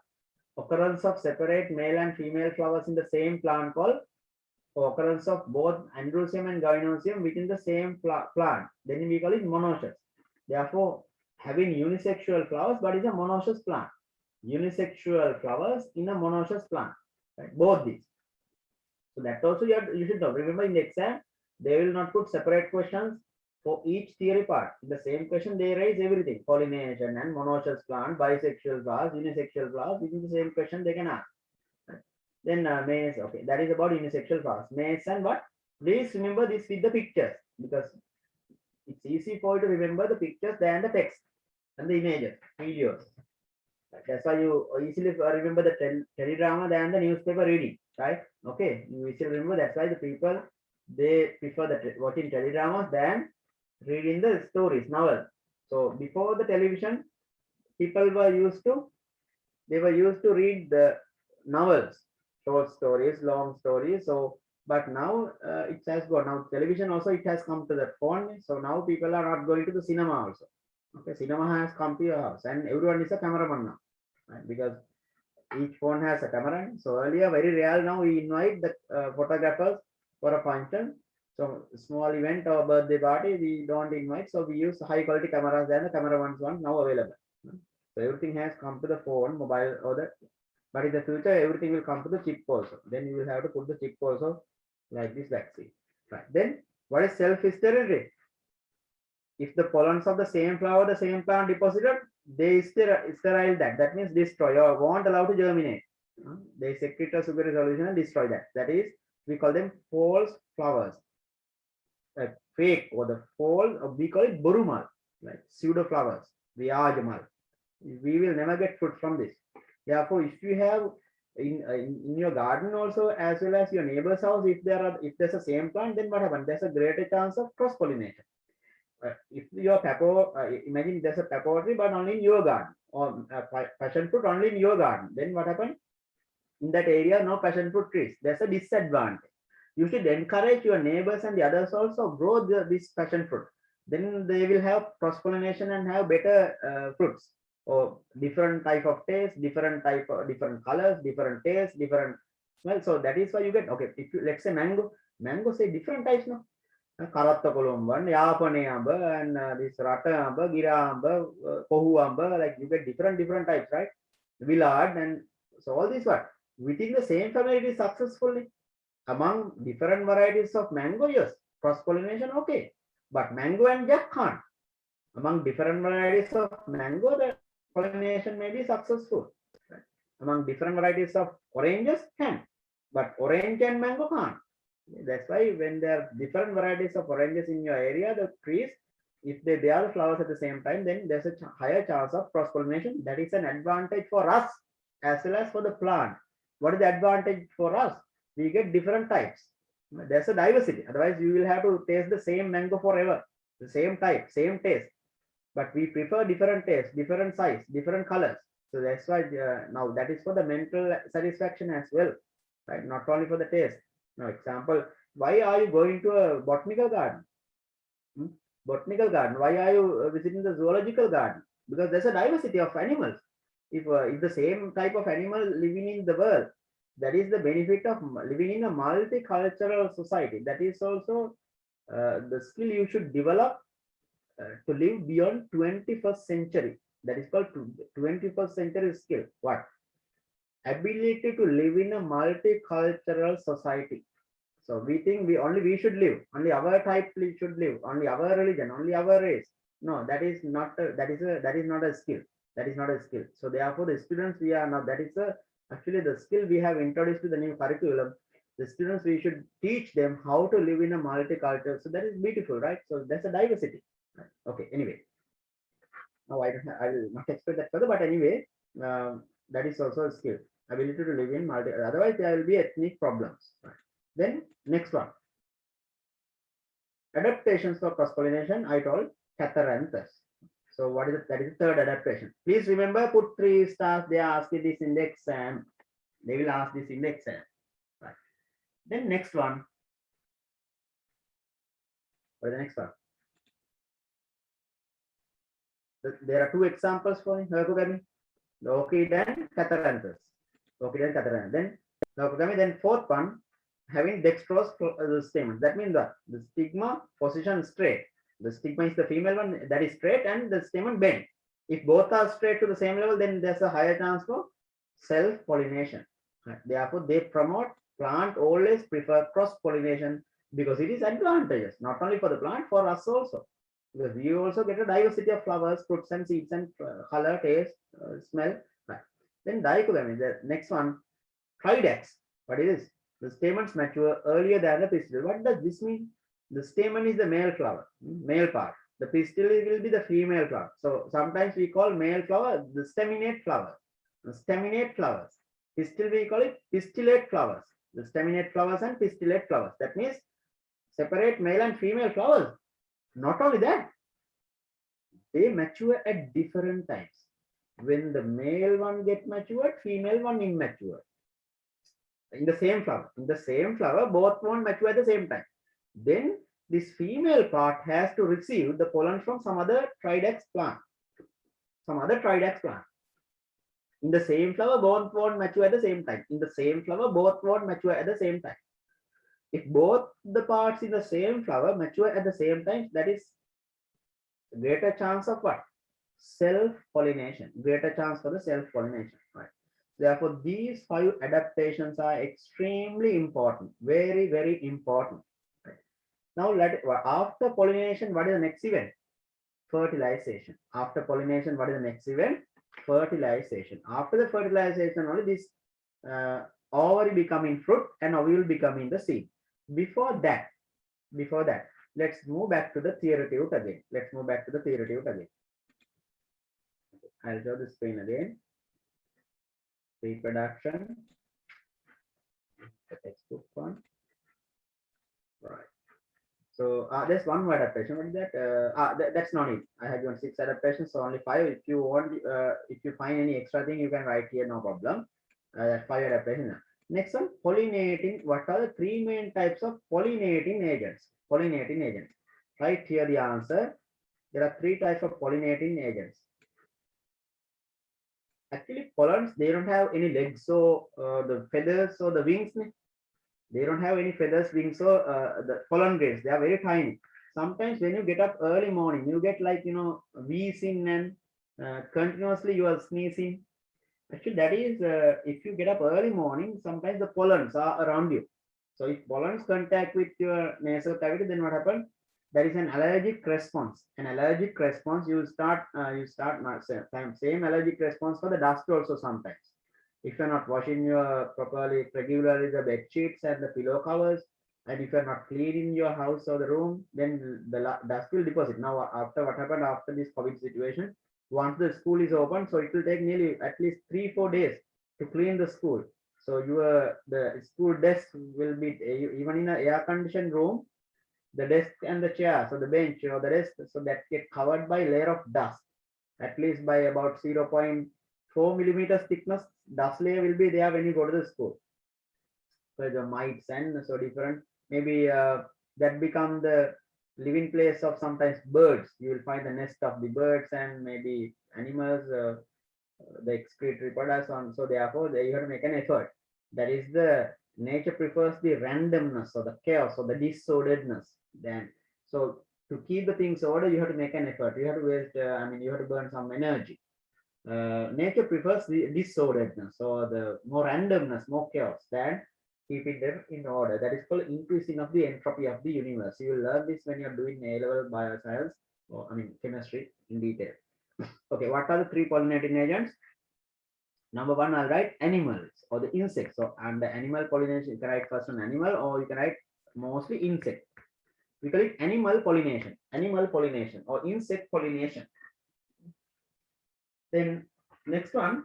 Speaker 3: Occurrence of separate male and female flowers in the same plant called occurrence of both androecium and gynoecium within the same plant. Then we call it monoecious. Therefore, having unisexual flowers, but it's a monoecious plant. Unisexual flowers in a monoecious plant. Right? Both these. So that also you should know. Remember in the exam, they will not put separate questions for each theory part. In the same question, they raise everything. Pollination and monoecious plant, bisexual flowers, unisexual flowers. Within the same question, they can ask. Then maize, okay, that is about unisexual flowers. Maize and what? Please remember this with the pictures because it's easy for you to remember the pictures than the text and the images, videos. That's why you easily remember the teledrama than the newspaper reading, right? Okay, you easily remember. That's why the people they prefer the watching teledramas than reading the stories, novel. So before the television, people were used to read the novels, short stories, long stories. So, but now it has gone. Now television also it has come to the phone. So now people are not going to the cinema also. Okay, cinema has come to your house, and everyone is a cameraman now, right? Because each phone has a camera. So earlier, very rare. Now we invite the photographers for a function. So small event or birthday party, we don't invite. So we use high quality cameras than the cameramans one now available. So everything has come to the phone, mobile, or the. But in the future, everything will come to the chip also. Then you will have to put the chip also like this vaccine. Right. Then what is self-sterility? If the pollens of the same flower, the same plant deposited, they sterile that. That means destroy or won't allow to germinate. They secrete a sugary solution and destroy that. That is, we call them false flowers. Fake or the false, we call it borumal, like pseudo flowers, viajamal. We will never get fruit from this. Therefore, if you have in your garden also as well as your neighbor's house, if there's a same plant, then what happens? There's a greater chance of cross pollination. If your imagine there's a pepper tree, but only in your garden, or passion fruit only in your garden, then what happens? In that area, no passion fruit trees. There's a disadvantage. You should encourage your neighbors and the others also grow this passion fruit. Then they will have cross pollination and have better fruits or different type of taste, different colors, different taste, different smell. So that is why you get, okay, if you, let's say mango say different types, no? Karatta Colomban, Yapane amber, and this Rata amber, Gira amber, Kohu amber, like you get different types, right? Villard, and so all these what? Within the same family, it is successfully. Among different varieties of mango, yes, cross-pollination, okay. But mango and jack can't. Among different varieties of mango, the pollination may be successful. Right? Among different varieties of oranges, can. But orange and mango can't. That's why when there are different varieties of oranges in your area, the trees, if they are the flowers at the same time, then there's a higher chance of cross-pollination. That is an advantage for us as well as for the plant. What is the advantage for us? We get different types. There's a diversity. Otherwise, you will have to taste the same mango forever. The same type, same taste. But we prefer different tastes, different size, different colors. So that's why now that is for the mental satisfaction as well, right? Not only for the taste. Now, example, why are you going to a botanical garden? Botanical garden. Why are you visiting the zoological garden? Because there's a diversity of animals. If the same type of animal living in the world, that is the benefit of living in a multicultural society. That is also the skill you should develop to live beyond 21st century. That is called 21st century skill. What? Ability to live in a multicultural society. So we think we should live, only our type should live, only our religion, only our race. No, that is not that is not a skill. That is not a skill. So therefore, the students we are now, that is actually the skill we have introduced to the new curriculum. The students, we should teach them how to live in a multicultural. So that is beautiful, right? So that's a diversity. Right? Okay. Anyway, now I will not explain that further, but anyway, that is also a skill, ability to live in multi. Otherwise, there will be ethnic problems. Right? Then next one. adaptations for cross-pollination, I told Catharanthus. So what is it? That is the third adaptation. Please remember, put 3 stars. They are asking this in the exam. They will ask this in the exam. Right. Then next one. What is the next one? There are 2 examples for Hercogamy. The orchid and Catharanthus. Orchid and Catharanthus. Then Hercogamy. Then fourth one, having dextrose stamens. That means that the stigma position straight. The stigma is the female one that is straight and the stamen bent. If both are straight to the same level, then there's a higher chance for self-pollination. Therefore, they promote plant always prefer cross-pollination because it is advantageous, not only for the plant, for us also. Because we also get a diversity of flowers, fruits and seeds and color, taste, smell. Right. Then dichogamy, the next one, tridax. What it is? The stamens mature earlier than the pistil. What does this mean? The stamen is the male flower, male part. The pistil will be the female flower. So sometimes we call male flower the staminate flowers. The staminate flowers. Pistil we call it pistillate flowers. The staminate flowers and pistillate flowers. That means separate male and female flowers. Not only that, they mature at different times. When the male one get matured, female one immature. In the same flower, both won't mature at the same time. Then this female part has to receive the pollen from some other tridax plant. In the same flower, both won't mature at the same time. If both the parts in the same flower mature at the same time, that is greater chance of what? Self-pollination. Greater chance for the self-pollination. Right. Therefore, these 5 adaptations are extremely important. Very, very important. Right. Now, after pollination, what is the next event? Fertilization. After pollination, what is the next event? Fertilization. After the fertilization, only this ovary becoming fruit and ovule becoming the seed. Before that, let's move back to the theoretic again. I'll show the screen again. Reproduction, the textbook one. Right. So there's one more adaptation. What is that? That's not it. I have given 6 adaptations, so only 5. If you want, if you find any extra thing, you can write here, no problem. That's 5 adaptations. Next one, pollinating. What are the 3 main types of pollinating agents? Right here the answer. There are 3 types of pollinating agents. Actually, pollens, they don't have any legs, so the feathers or the wings, they don't have any feathers, wings, or the pollen grains, they are very tiny. Sometimes when you get up early morning, you get like, wheezing and continuously you are sneezing. Actually, that is, if you get up early morning, sometimes the pollens are around you. So if pollens contact with your nasal cavity, then what happens? There is an allergic response. You start same allergic response for the dust also sometimes. If you're not washing your regularly the bed sheets and the pillow covers, and if you're not cleaning your house or the room, then the dust will deposit. Now, after what happened after this COVID situation, once the school is open, so it will take nearly at least 3-4 days to clean the school. So the school desk will be, even in an air conditioned room, the desk and the chair, so the bench or the desk, so that get covered by layer of dust, at least by about 0.4 millimeters thickness dust layer will be there when you go to the school. So the mites and so different, maybe that become the living place of sometimes birds. You will find the nest of the birds and maybe animals, the excretory products on. So therefore, you have to make an effort. That is the nature prefers the randomness or the chaos or the disorderedness. Then so to keep the things order, you have to make an effort. You have to waste. You have to burn some energy. Nature prefers the disorderedness or the more randomness, more chaos than keeping them in order. That is called increasing of the entropy of the universe. You will learn this when you're doing A-level bioscience or chemistry in detail. Okay, what are the 3 pollinating agents? Number 1, I'll write animals or the insects. So under animal pollination, you can write first an animal, or you can write mostly insect. We call it animal pollination or insect pollination. Then next one,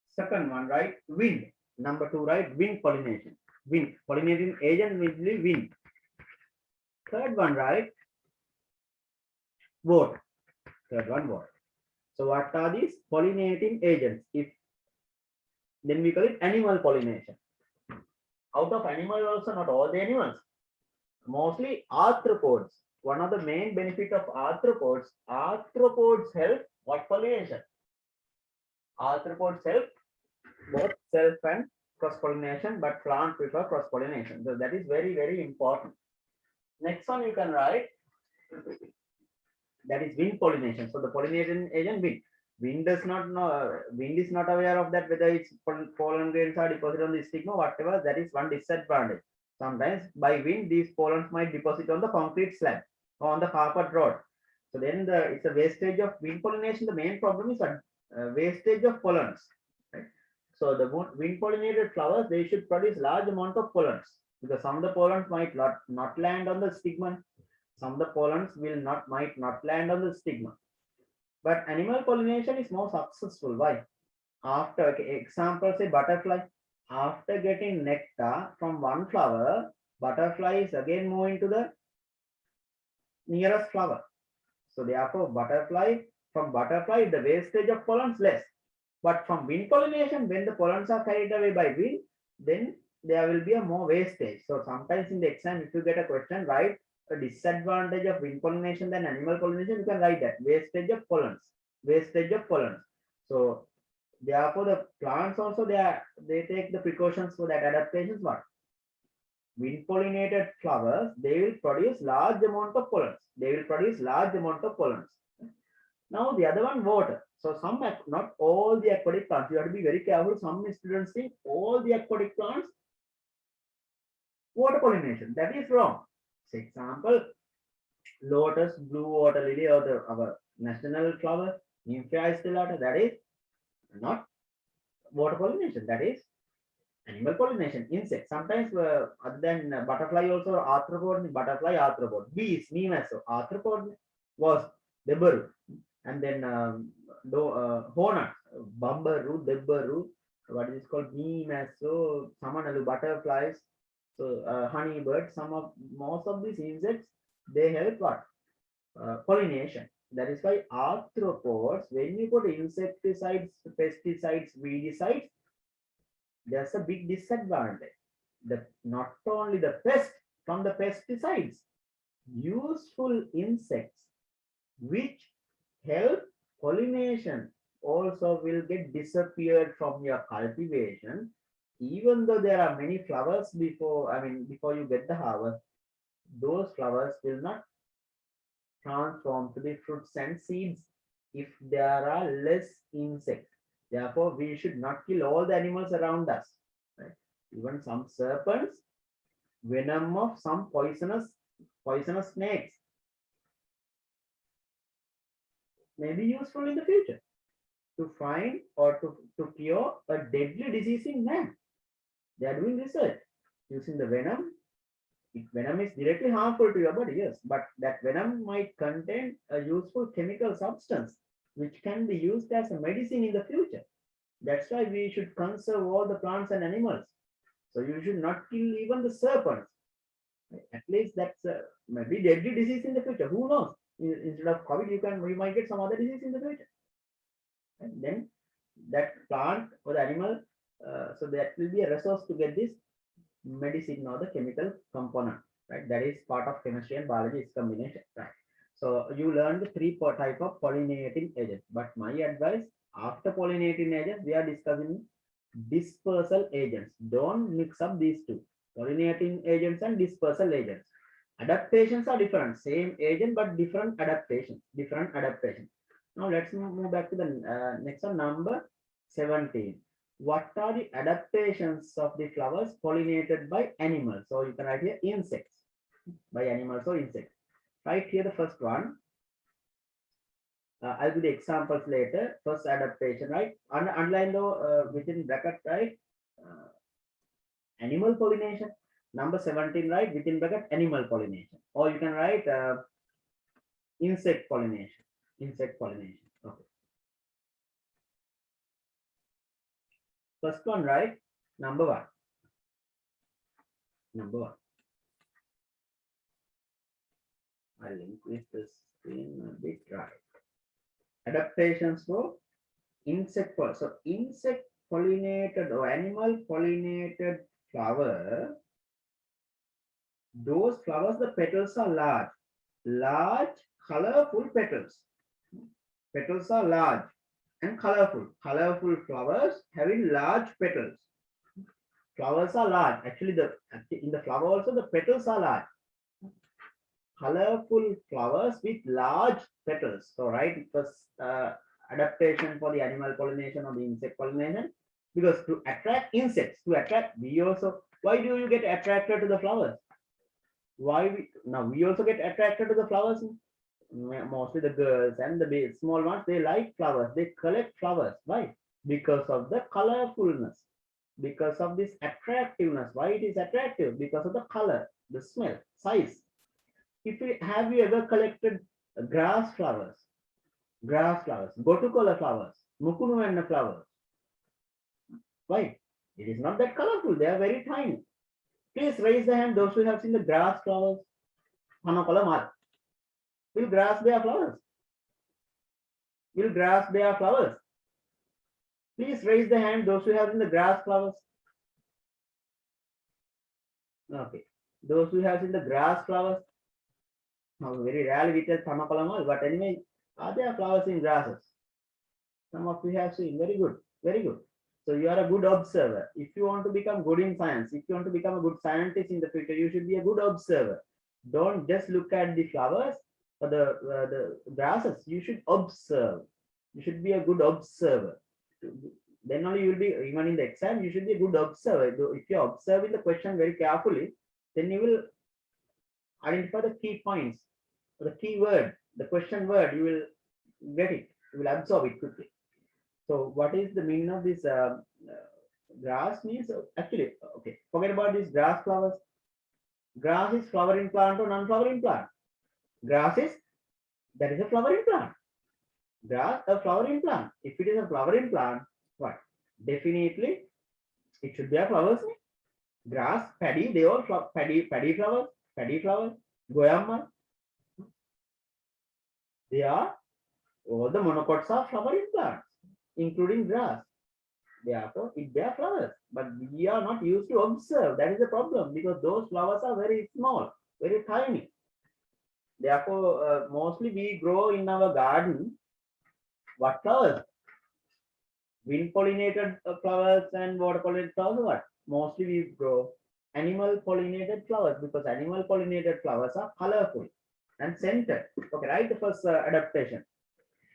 Speaker 3: second one, right? Wind. Number 2, right? Wind pollination. Wind. Pollinating agent will be wind. Third one, right? Water. Third one, water. So what are these pollinating agents? If then we call it animal pollination. Out of animal also, not all the animals. Mostly arthropods. One of the main benefit of arthropods help what pollination? Arthropods help both self and cross-pollination, but plants prefer cross-pollination. So that is very, very important. Next one you can write, that is wind pollination. So the pollinating agent wind. Wind does not know, wind is not aware of that whether it's pollen grains are deposited on the stigma, whatever, that is one disadvantage. Sometimes by wind, these pollens might deposit on the concrete slab or on the carpet road. So then it's a wastage of wind pollination. The main problem is a wastage of pollens. Right? So the wind pollinated flowers, they should produce large amount of pollens because some of the pollens might not land on the stigma. Some of the pollens might not land on the stigma. But animal pollination is more successful. Why? After example, say butterfly, after getting nectar from one flower, butterfly is again moving to the nearest flower. So therefore, from butterfly, the wastage of pollens less. But from wind pollination, when the pollens are carried away by wind, then there will be a more wastage. So sometimes in the exam, if you get a question, write a disadvantage of wind pollination than animal pollination, you can write that wastage of pollens. So therefore, the plants also they take the precautions for that adaptations. What? Wind pollinated flowers, they will produce large amount of pollens. Now the other one, water. So not all the aquatic plants. You have to be very careful. Some students think all the aquatic plants water pollination. That is wrong. For example, lotus, blue water lily, or our national flower, Nymphea stellata, that is not water pollination. That is animal pollination, insects. Sometimes other than butterfly also arthropod. Bees, Neemasso, arthropod was Debaru. And then Hona, Bambaru, Debaru, what is called Neemasso, Samanalu, butterflies, so honeybird, most of these insects, they help what? Pollination. That is why arthropods, when you put insecticides, pesticides, weedicides, there's a big disadvantage. Not only the pest from the pesticides, useful insects which help pollination also will get disappeared from your cultivation. Even though there are many flowers before you get the harvest, those flowers will not transform to the fruits and seeds if there are less insects. Therefore, we should not kill all the animals around us. Right? Even some serpents, venom of some poisonous snakes may be useful in the future to find or to cure a deadly disease in man. They are doing research using the venom. Venom is directly harmful to your body, yes, but that venom might contain a useful chemical substance which can be used as a medicine in the future. That's why we should conserve all the plants and animals. So you should not kill even the serpents. At least that's maybe deadly disease in the future. Who knows? Instead of COVID, we might get some other disease in the future. And then that plant or the animal, so that will be a resource to get this medicine or the chemical component, right? That is part of chemistry and biology, is combination, right? So you learned the three type of pollinating agents, but my advice, after pollinating agents, we are discussing dispersal agents. Don't mix up these two, pollinating agents and dispersal agents. Adaptations are different, same agent but different adaptations. Now let's move back to the next one, number 17. What are the adaptations of the flowers pollinated by animals? So you can write here insects, by animals or insects. Right here the first one. I'll do the examples later. First adaptation, right? Underline though within bracket, right? Animal pollination. Number 17, right? Within bracket, animal pollination. Or you can write insect pollination. Okay. First one, right? Number one. Number one. I'll increase the screen a bit, right. Adaptations for insect pollinated. So insect pollinated or animal pollinated flower, those flowers, the petals are large, colorful petals. Petals are large and colorful. Colorful flowers having large petals. Flowers are large. Actually, in the flower also the petals are large. Colorful flowers with large petals. So right, it was adaptation for the animal pollination or the insect pollination, because to attract insects, we also, why do you get attracted to the flowers? Now we also get attracted to the flowers. Mostly the girls and the small ones, they like flowers, they collect flowers. Why? Because of the colorfulness, because of this attractiveness. Why it is attractive? Because of the color, the smell, size. Have you ever collected grass flowers, gotukola flowers, mukunuvenna flowers? Why? It is not that colorful, they are very tiny. Please raise the hand those who have seen the grass flowers. Will grass bear flowers? Will grass bear flowers? Please raise the hand those who have seen the grass flowers. Okay, those who have seen the grass flowers. Now very rarely we tell Thamakalamal, but anyway, are there flowers in grasses? Some of you have seen. Very good, very good. So you are a good observer. If you want to become good in science, if you want to become a good scientist in the future, you should be a good observer. Don't just look at the flowers or the grasses. You should observe. You should be a good observer. Then only you will be, even in the exam, you should be a good observer. If you are observing the question very carefully, then you will identify the key points, the key word, the question word. You will get it. You will absorb it quickly. So what is the meaning of this grass means? Actually, okay, forget about these grass flowers. Grass is flowering plant or non-flowering plant? Grass is, that is a flowering plant. Grass, a flowering plant. If it is a flowering plant, what? Definitely, it should be a flowers. Grass, paddy, they all paddy flowers, goyama. They are, all the monocots are flowering plants, including grass. Therefore, it bears flowers, but we are not used to observe. That is the problem, because those flowers are very small, very tiny. Therefore, mostly we grow in our garden. What flowers? Wind pollinated flowers and water pollinated flowers. What? Mostly we grow animal pollinated flowers, because animal pollinated flowers are colorful and scented. Okay, right? The first adaptation.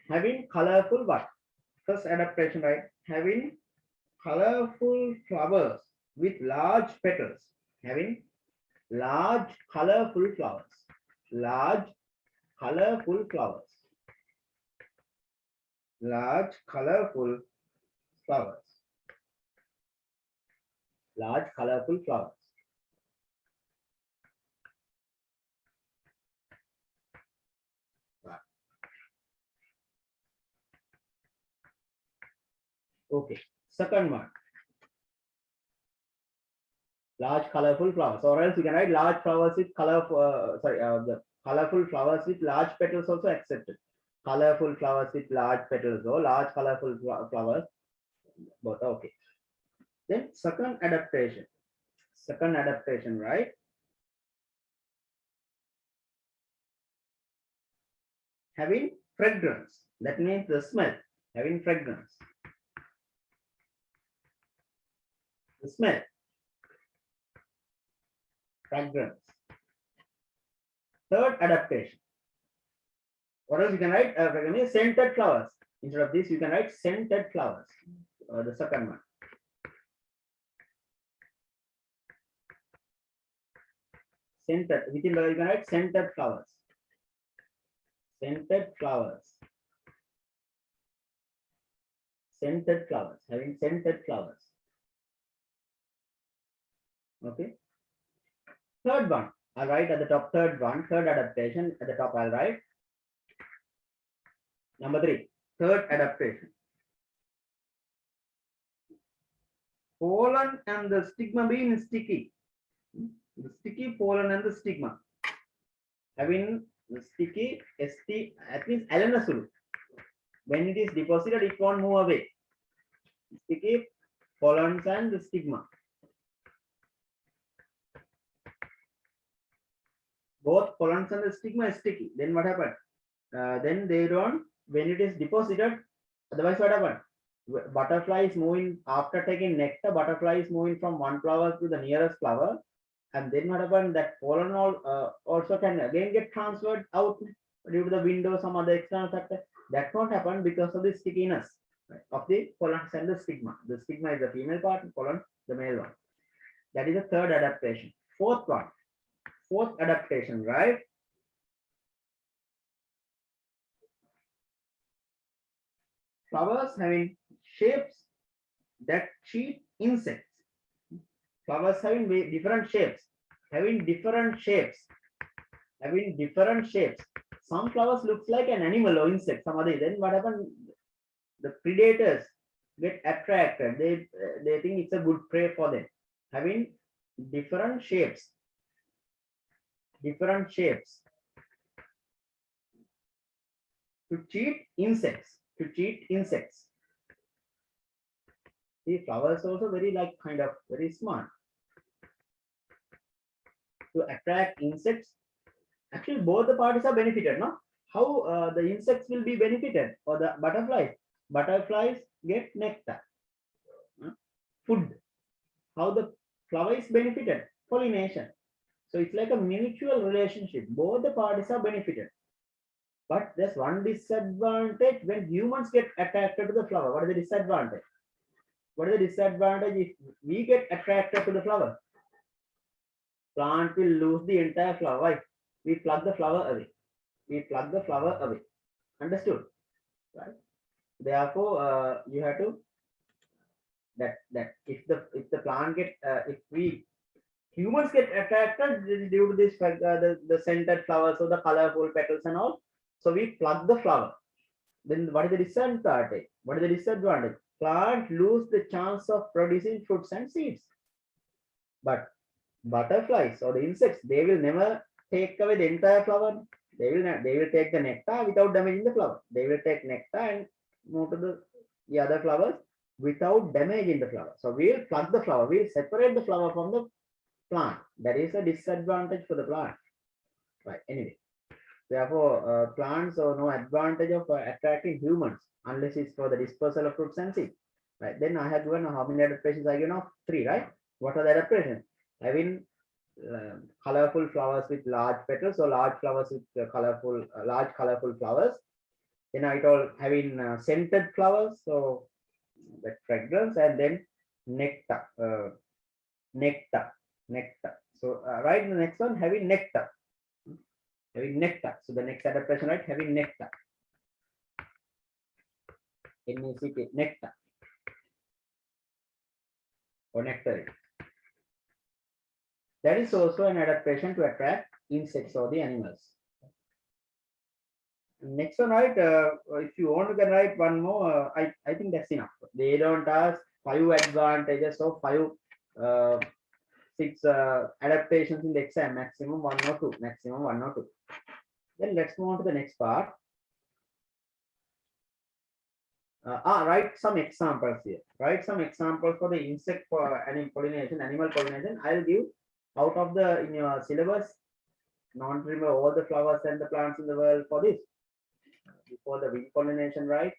Speaker 3: Having colorful what? First adaptation, right? Having colorful flowers with large petals. Having large colorful flowers. Large colorful flowers. Large colorful flowers. Large colorful flowers. Okay, second one. Large colorful flowers, or else you can write large flowers with the colorful flowers with large petals also accepted. Colorful flowers with large petals or large colorful flowers, both are okay. Then second adaptation, right? Having fragrance, that means the smell, having fragrance. The smell, fragrance. Third adaptation. What else you can write? Scented flowers. Instead of this, you can write scented flowers. The second one. Scented. Within the, you can write scented flowers. Scented flowers. Scented flowers. Having scented flowers. Okay. Third one. I'll write at the top. Third one. Third adaptation. At the top, I'll write. Number 3. Third adaptation. pollen and the stigma being sticky. The sticky pollen and the stigma. Having the sticky ST, at least alanasulu. When it is deposited, it won't move away. Sticky pollens and the stigma. Both pollens and the stigma is sticky. Then what happened? Then they don't, when it is deposited, otherwise what happened? Butterfly is moving, after taking nectar, butterfly is moving from one flower to the nearest flower. And then what happened? That pollen also can again get transferred out due to the wind or some other external factor. That won't happen because of the stickiness, right, of the pollens and the stigma. The stigma is the female part, pollen the male one. That is the third adaptation. Fourth one. Fourth adaptation, right? Flowers having shapes that cheat insects. Flowers having different shapes, having different shapes. Some flowers looks like an animal or insect, some other. Then what happens? The predators get attracted. They think it's a good prey for them. Having different shapes. To cheat insects. See, flowers also very kind of very smart. To attract insects. Actually, both the parties are benefited, no? How the insects will be benefited, or the butterflies? Butterflies get nectar, food. How the flower is benefited? Pollination. So it's like a mutual relationship. Both the parties are benefited. But there's one disadvantage when humans get attracted to the flower. What is the disadvantage? What is the disadvantage if we get attracted to the flower? Plant will lose the entire flower. Why? We pluck the flower away. Understood? Right? Therefore, you have to that if the plant get if we humans get attracted due to this the scented flowers or the colorful petals and all, so we pluck the flower. Then what is the disadvantage? Plant lose the chance of producing fruits and seeds. But butterflies or the insects, they will never take away the entire flower. They will take the nectar without damaging the flower. They will take nectar and move to the other flowers without damaging the flower. So we'll pluck the flower. We'll separate the flower from the plant. That is a disadvantage for the plant. Right. Anyway, therefore, plants have no advantage of attracting humans unless it's for the dispersal of fruits and seeds. Right. Then I have given how many adaptations I given of 3. Right. What are the adaptations? Having colorful flowers with large petals, or large flowers with large colorful flowers. Then I told having scented flowers, so that fragrance, and then nectar. So right, the next one having nectar. So the next adaptation, right, having nectar. N-E-C-T, nectar or nectar. That is also an adaptation to attract insects or the animals. Next one, right? If you want, you can write one more. I think that's enough. They don't ask 5 advantages or 6 adaptations in the exam. Maximum 1 or 2. Then let's move on to the next part. Write some examples here. Write some examples for the insect animal pollination. I'll give out of in your syllabus. Not remember all the flowers and the plants in the world for this. Before the bee pollination, right?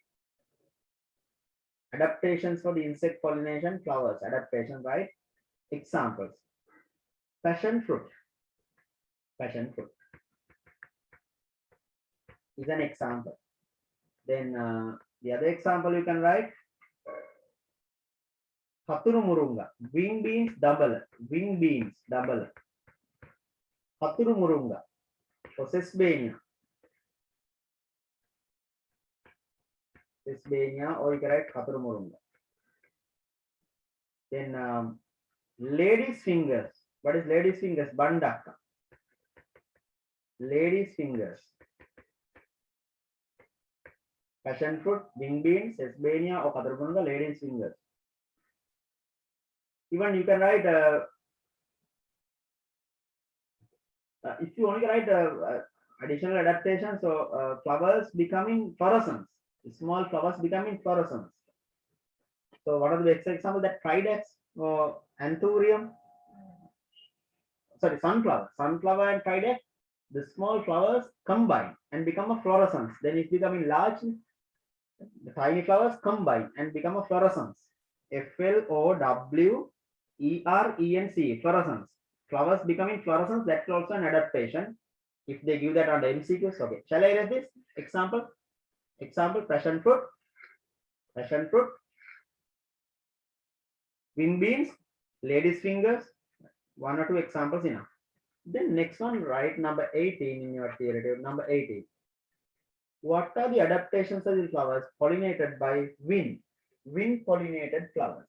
Speaker 3: Adaptations for the insect pollination, flowers, adaptation, right? Examples. Passion fruit is an example. Then the other example you can write Haturu Murunga, wing beans double. Haturu Murunga, or Sesbania, or you can write Haturu Murunga. Then ladies' fingers. What is ladies' fingers? Bandaka. Ladies' fingers. Passion fruit, wing beans, Sesbania, or Haturu Murunga, ladies' fingers. Even you can write, if you only write additional adaptation, so flowers becoming fluorescence, small flowers becoming fluorescence. So what are the best example? That Tridex or Anthurium, sorry, sunflower and Tridex, the small flowers combine and become a fluorescence. Then it's becoming large, the tiny flowers combine and become a fluorescence. FLOWERENC, fluorescence. Flowers becoming fluorescence, that's also an adaptation. If they give that on the MCQs, okay. Shall I read this? Example, passion fruit, wing beans, ladies' fingers, 1 or 2 examples enough. Then next one, write number 18 in your theory, number 18. What are the adaptations of the flowers pollinated by wind? Wind pollinated flowers.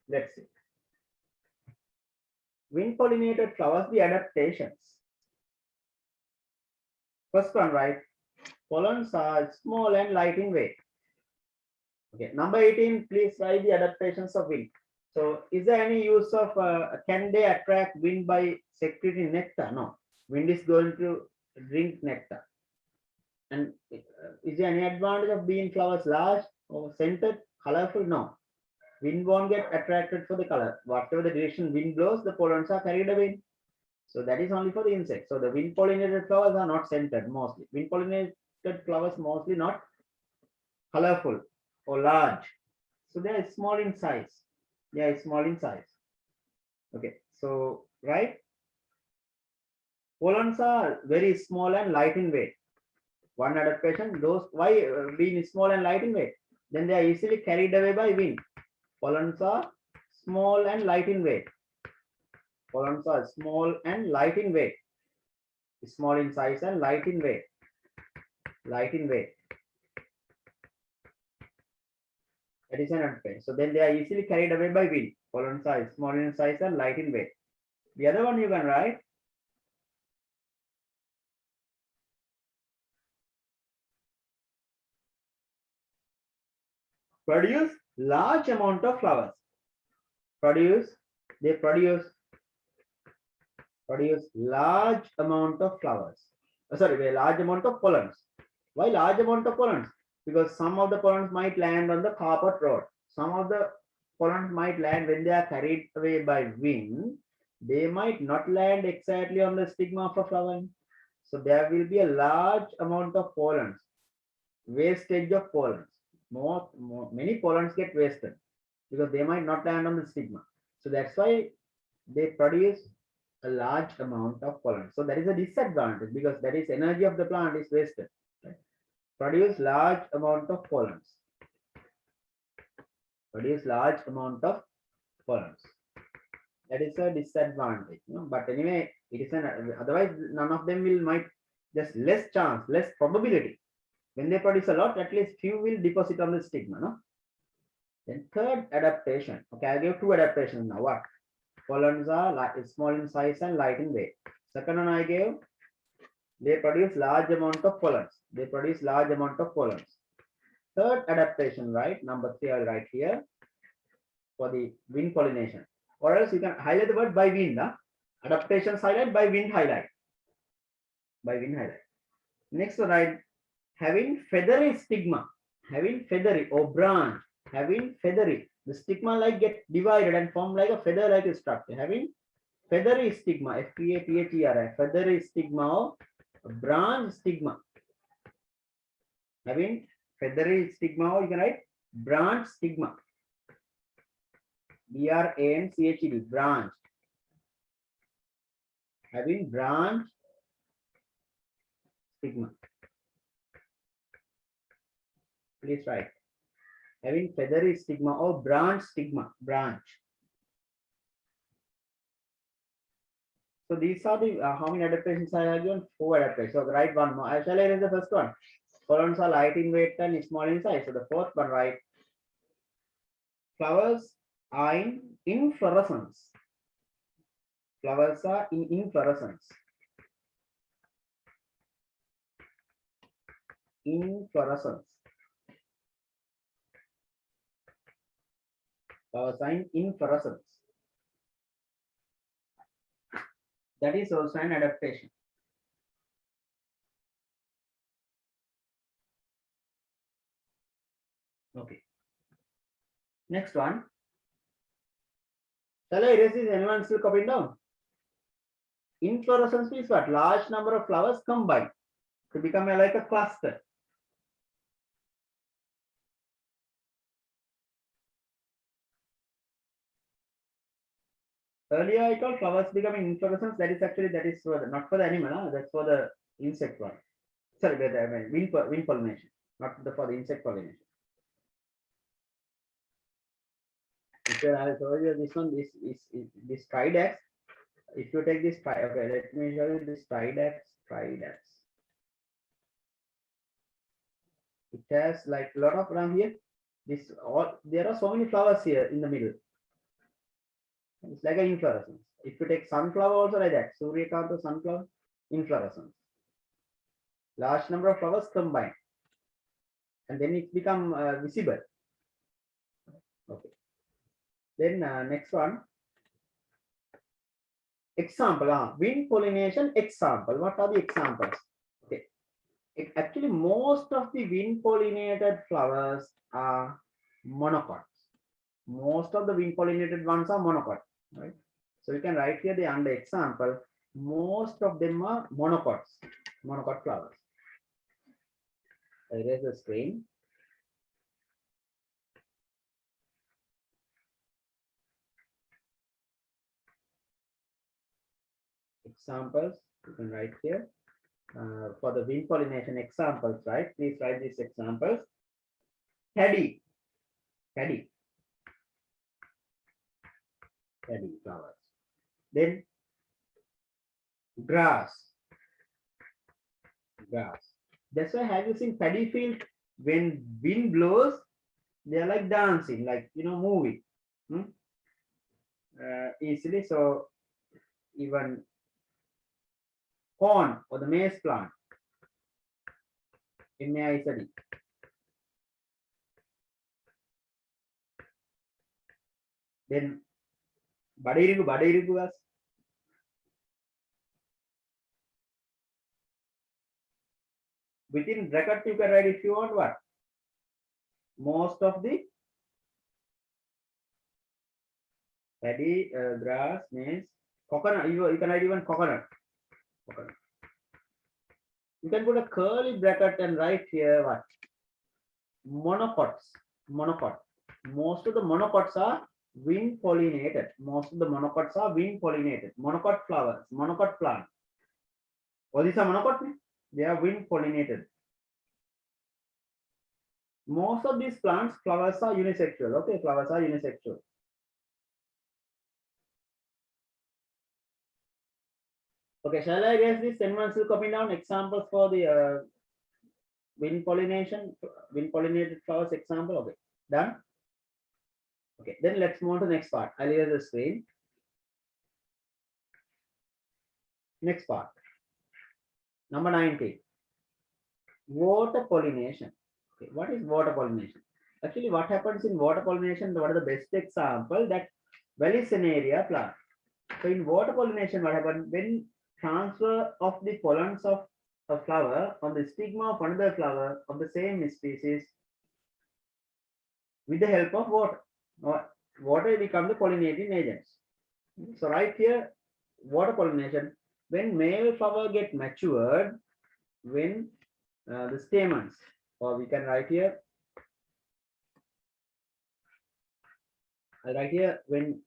Speaker 3: Let's see. Wind pollinated flowers, the adaptations. First one, right? Pollens are small and light in weight. Okay, number 18, please write the adaptations of wind. So is there any use of, can they attract wind by secreting nectar? No, wind is going to drink nectar. And is there any advantage of being flowers large or scented, colorful? No. Wind won't get attracted for the color. Whatever the direction wind blows, the pollens are carried away. So that is only for the insects. So the wind pollinated flowers are not scented mostly. Wind pollinated flowers mostly not colorful or large. So they are small in size. Okay. So right. Pollens are very small and light in weight. One adaptation, those why being small and light in weight, then they are easily carried away by wind. Pollens are small and light in weight. Pollens are small and light in weight. Small in size and light in weight. That is an adaptation. So then they are easily carried away by wind. Pollens are small in size and light in weight. The other one you can write. Produce large amount of flowers. They produce large amount of flowers. Sorry, a large amount of pollens. Why large amount of pollens? Because some of the pollens might land on the carpet road. Some of the pollens might land when they are carried away by wind. They might not land exactly on the stigma of a flower. So there will be a large amount of pollens, wastage of pollens. Many pollens get wasted because they might not land on the stigma. So that's why they produce a large amount of pollen. So that is a disadvantage because that is energy of the plant is wasted. Right? Produce large amount of pollens. That is a disadvantage. You know? But anyway, it is an otherwise none of them might just less chance, less probability. When they produce a lot, at least few will deposit on the stigma. No? Then third adaptation. Okay, I give 2 adaptations now. What? Pollens are small in size and light in weight. Second one I gave, they produce large amount of pollens. Third adaptation, right? Number 3 I'll write here for the wind pollination. Or else you can highlight the word by wind. Adaptations highlight, by wind highlight. Next one, right? Having feathery stigma. Having feathery or branch. Having feathery. The stigma like get divided and form like a feather like a structure. Having feathery stigma, F-E-A-T-H-E-R-I, feathery stigma or branch stigma. Having feathery stigma or you can write branch stigma. B-R-A-N-C-H-E-D, branch. Having branch stigma. Please write. Having feathery stigma or branch stigma, branch. So these are the how many adaptations I have given? 4 adaptations. So write one more. I shall erase the first one. Pollens are light in weight and small in size. So the fourth one, right? Flowers are in inflorescence. Flowers are in inflorescence. Inflorescence. Flowers are in inflorescence. That is also an adaptation. Okay. Next one. Shall I erase this? Anyone still copying down? Inflorescence means what? Large number of flowers combined to become like a cluster. Earlier I told flowers becoming inflorescence. That is for the, not for the animal. That's for the insect one. Sorry, I mean wind pollination, not for the insect pollination. I told you this one. This Tridax. If you take this, okay, let me show you this Tridax. It has like a lot of around here. This all there are so many flowers here in the middle. It's like an inflorescence. If you take sunflower also like that, Suryakantha sunflower, inflorescence. Large number of flowers combined, and then it become visible. Okay. Then next one. Example, wind pollination example. What are the examples? Okay. Actually, most of the wind pollinated flowers are monocots. Most of the wind pollinated ones are monocot, right? So you can write here the under example. Most of them are monocot flowers. Erase the screen. Examples you can write here for the wind pollination examples, right? Please write these examples. Paddy flowers. Then grass. That's why have you seen paddy field when wind blows, they are like dancing, like moving easily. So even corn or the maize plant, MAISD. Then badirigu guys. Within bracket you can write if you want what. Most of the paddy, grass, maize, coconut. You can write even coconut. You can put a curly bracket and write here what? Monocots. Most of the monocots are wind pollinated. Monocot flowers, monocot plant. All these are monocot. They are wind pollinated. Most of these plants, flowers are unisexual. Okay, flowers are unisexual. Okay, shall I erase this? Anyone still copying down examples for the wind pollinated flowers example? Okay, done. Okay, then let's move on to the next part. I'll erase the screen. Next part. Number 19. Water pollination. Okay, what is water pollination? Actually, what happens in water pollination? What are the best example? That Vallisneria plant. So in water pollination, what happens when transfer of the pollens of a flower on the stigma of another flower of the same species with the help of water. Water become the pollinating agents. So right here, water pollination, when male flower get matured, when the stamens, or we can write here, I'll write here when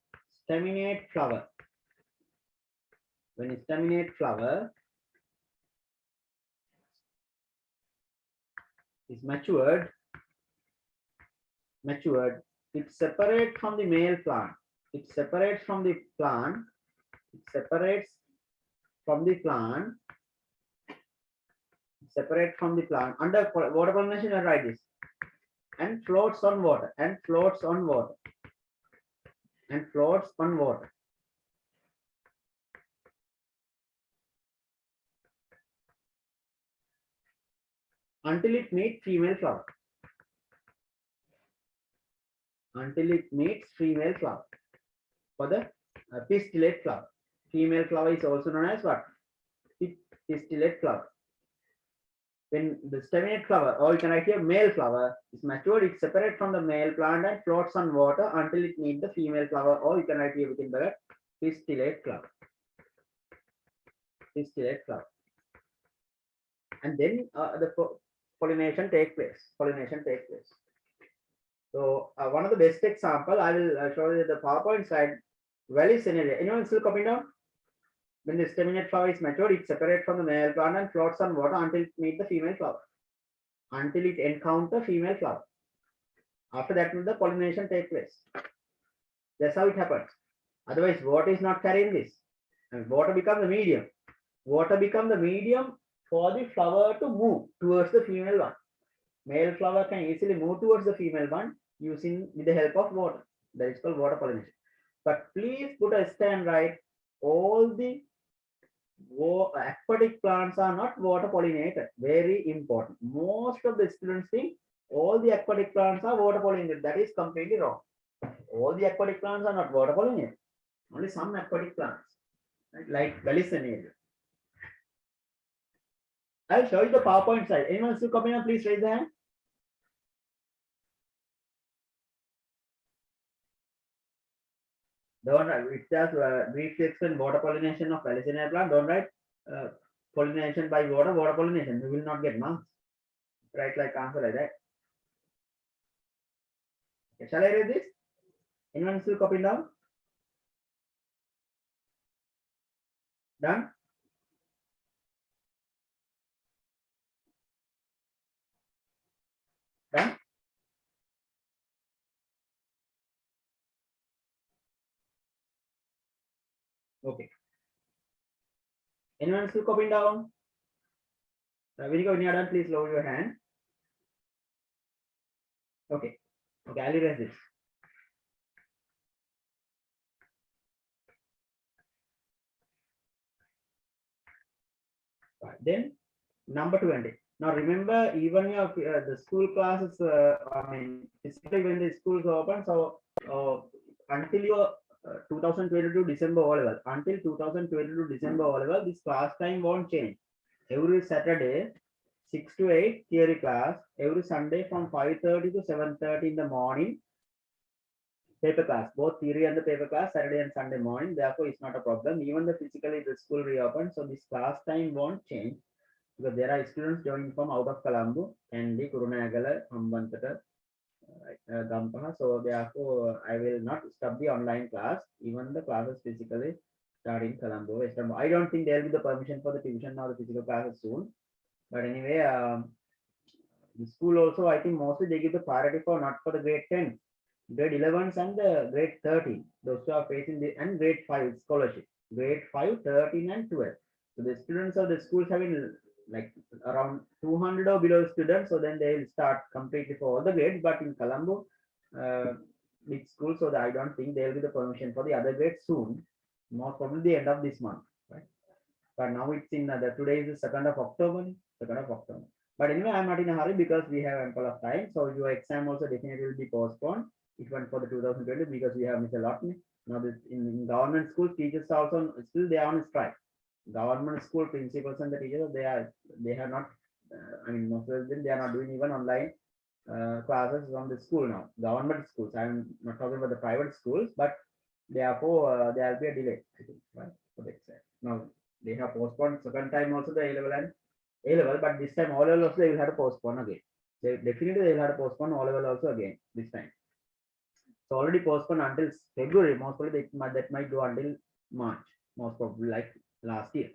Speaker 3: staminate flower is matured, it separates from the male plant. It separates from the plant under water pollination. I write this and floats on water until it meets female flower. until it meets female flower. For the pistillate flower. Female flower is also known as what? Pistillate flower. When the staminate flower, or you can write here male flower, is matured, it separates from the male plant and floats on water until it meets the female flower, or you can write here within bracket pistillate flower. Pistillate flower. And then the pollination takes place. Pollination takes place. So one of the best example, I will show you the PowerPoint slide. Vallisneria. Anyone still copying down? When the staminate flower is matured, it separates from the male plant and floats on water until it meets the female flower. Until it encounters female flower. After that, the pollination takes place. That's how it happens. Otherwise, water is not carrying this. And water becomes the medium. Water becomes the medium for the flower to move towards the female one. Male flower can easily move towards the female one using with the help of water. That is called water pollination. But please put a stand right. All the aquatic plants are not water pollinated. Very important. Most of the students think all the aquatic plants are water pollinated. That is completely wrong. All the aquatic plants are not water pollinated. Only some aquatic plants, right? Like Vallisneria. I'll show you the PowerPoint slide. Anyone still coming up? Please raise the hand. Don't write. It says briefly explain water pollination of Vallisneria plant. Don't write pollination by water, water pollination. You will not get marks. Write like answer like that. Okay, shall I read this? Anyone still copying down? Done? Done? Okay. Anyone still copying down? Vinika, when you are done, please lower your hand. Okay. Okay, I'll erase this. Right. Then number 20. Now remember, even your the school classes, I mean, basically when the schools open, so until your 2022 December O level, until 2022 December O level, this class time won't change. Every Saturday, 6 to 8 theory class. Every Sunday from 5:30 to 7:30 in the morning, paper class. Both theory and the paper class, Saturday and Sunday morning. Therefore, it's not a problem. Even the physically the school reopened, so this class time won't change. Because there are students joining from out of Colombo, Kandy, Kurunegala, Hambantota, Gampaha. So therefore, I will not stop the online class. Even the classes physically starting Colombo, Western. I don't think there will be the permission for the tuition or the physical classes soon. But anyway, the school also, I think mostly they give the priority for not for the grade 10, grade 11s and the grade 13. Those who are facing the and grade 5 scholarship, grade 5, 13 and 12. So the students of the schools having like around 200 or below students, so then they will start completely for all the grades. But in Colombo, big school, so that I don't think there will be the permission for the other grades soon. Most probably the end of this month, right? But now it's in today is the 2nd of October, 2nd of October. But anyway, I'm not in a hurry because we have ample of time. So your exam also definitely will be postponed. It went for the 2020 because we have Mr. Lotney. Now this in government schools, teachers also still they are on strike. Government school principals and the teachers, they have not, I mean, most of them, they are not doing even online classes from the school now. Government schools, I'm not talking about the private schools, but therefore there will be a delay, I think, right, for the exam. Now they have postponed second time also the A level and A level, but this time O level also they will have to postpone again. They definitely they will have to postpone O level also again this time. So already postponed until February. Most probably that might go until March. Most probably like last year.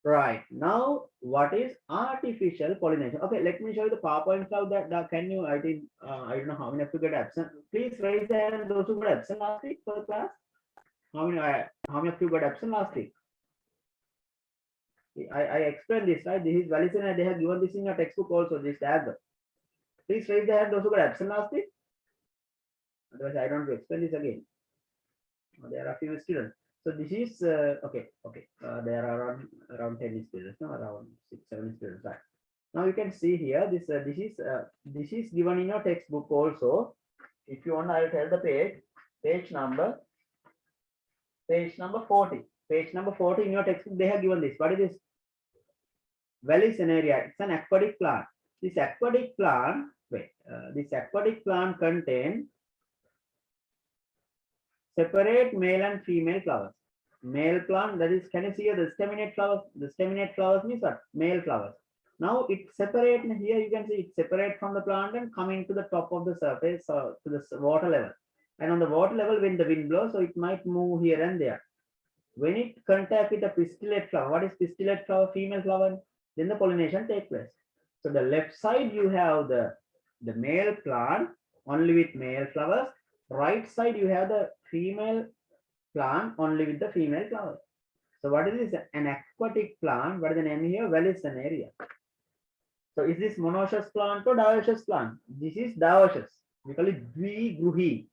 Speaker 3: Right now, what is artificial pollination? Okay, let me show you the PowerPoint now. That can you? I think I don't know how many of you get absent. Please raise the hand. Those who got absent last week for the class. How many of you got absent last week? I explained this, right? This is Vallisneria. They have given this in your textbook also. This diagram. Please raise the hand. Those who got absent last week. Otherwise, I don't explain this again. There are few students. So this is okay. There are around 10 students, no, around 6-7 students. Right. Now you can see here this this is given in your textbook also. If you want, I'll tell the page number 40. Page number 40 in your textbook, they have given this. What is this? Valley Scenario. It's an aquatic plant. This aquatic plant, this aquatic plant contains separate male and female flowers. Male plant, that is, can you see here the staminate flowers? The staminate flowers means what? Male flowers. Now it's separate. Here you can see it's separate from the plant and coming to the top of the surface or to the water level. And on the water level, when the wind blows, so it might move here and there. When it contact with a pistillate flower, what is pistillate flower? Female flower. Then the pollination takes place. So the left side you have the male plant only with male flowers. Right side you have the female plant only with the female flowers. So what is this? An aquatic plant. What is the name here? Vallisneria. So is this monoecious plant or dioecious plant? This is dioecious. We call it dvigruhi.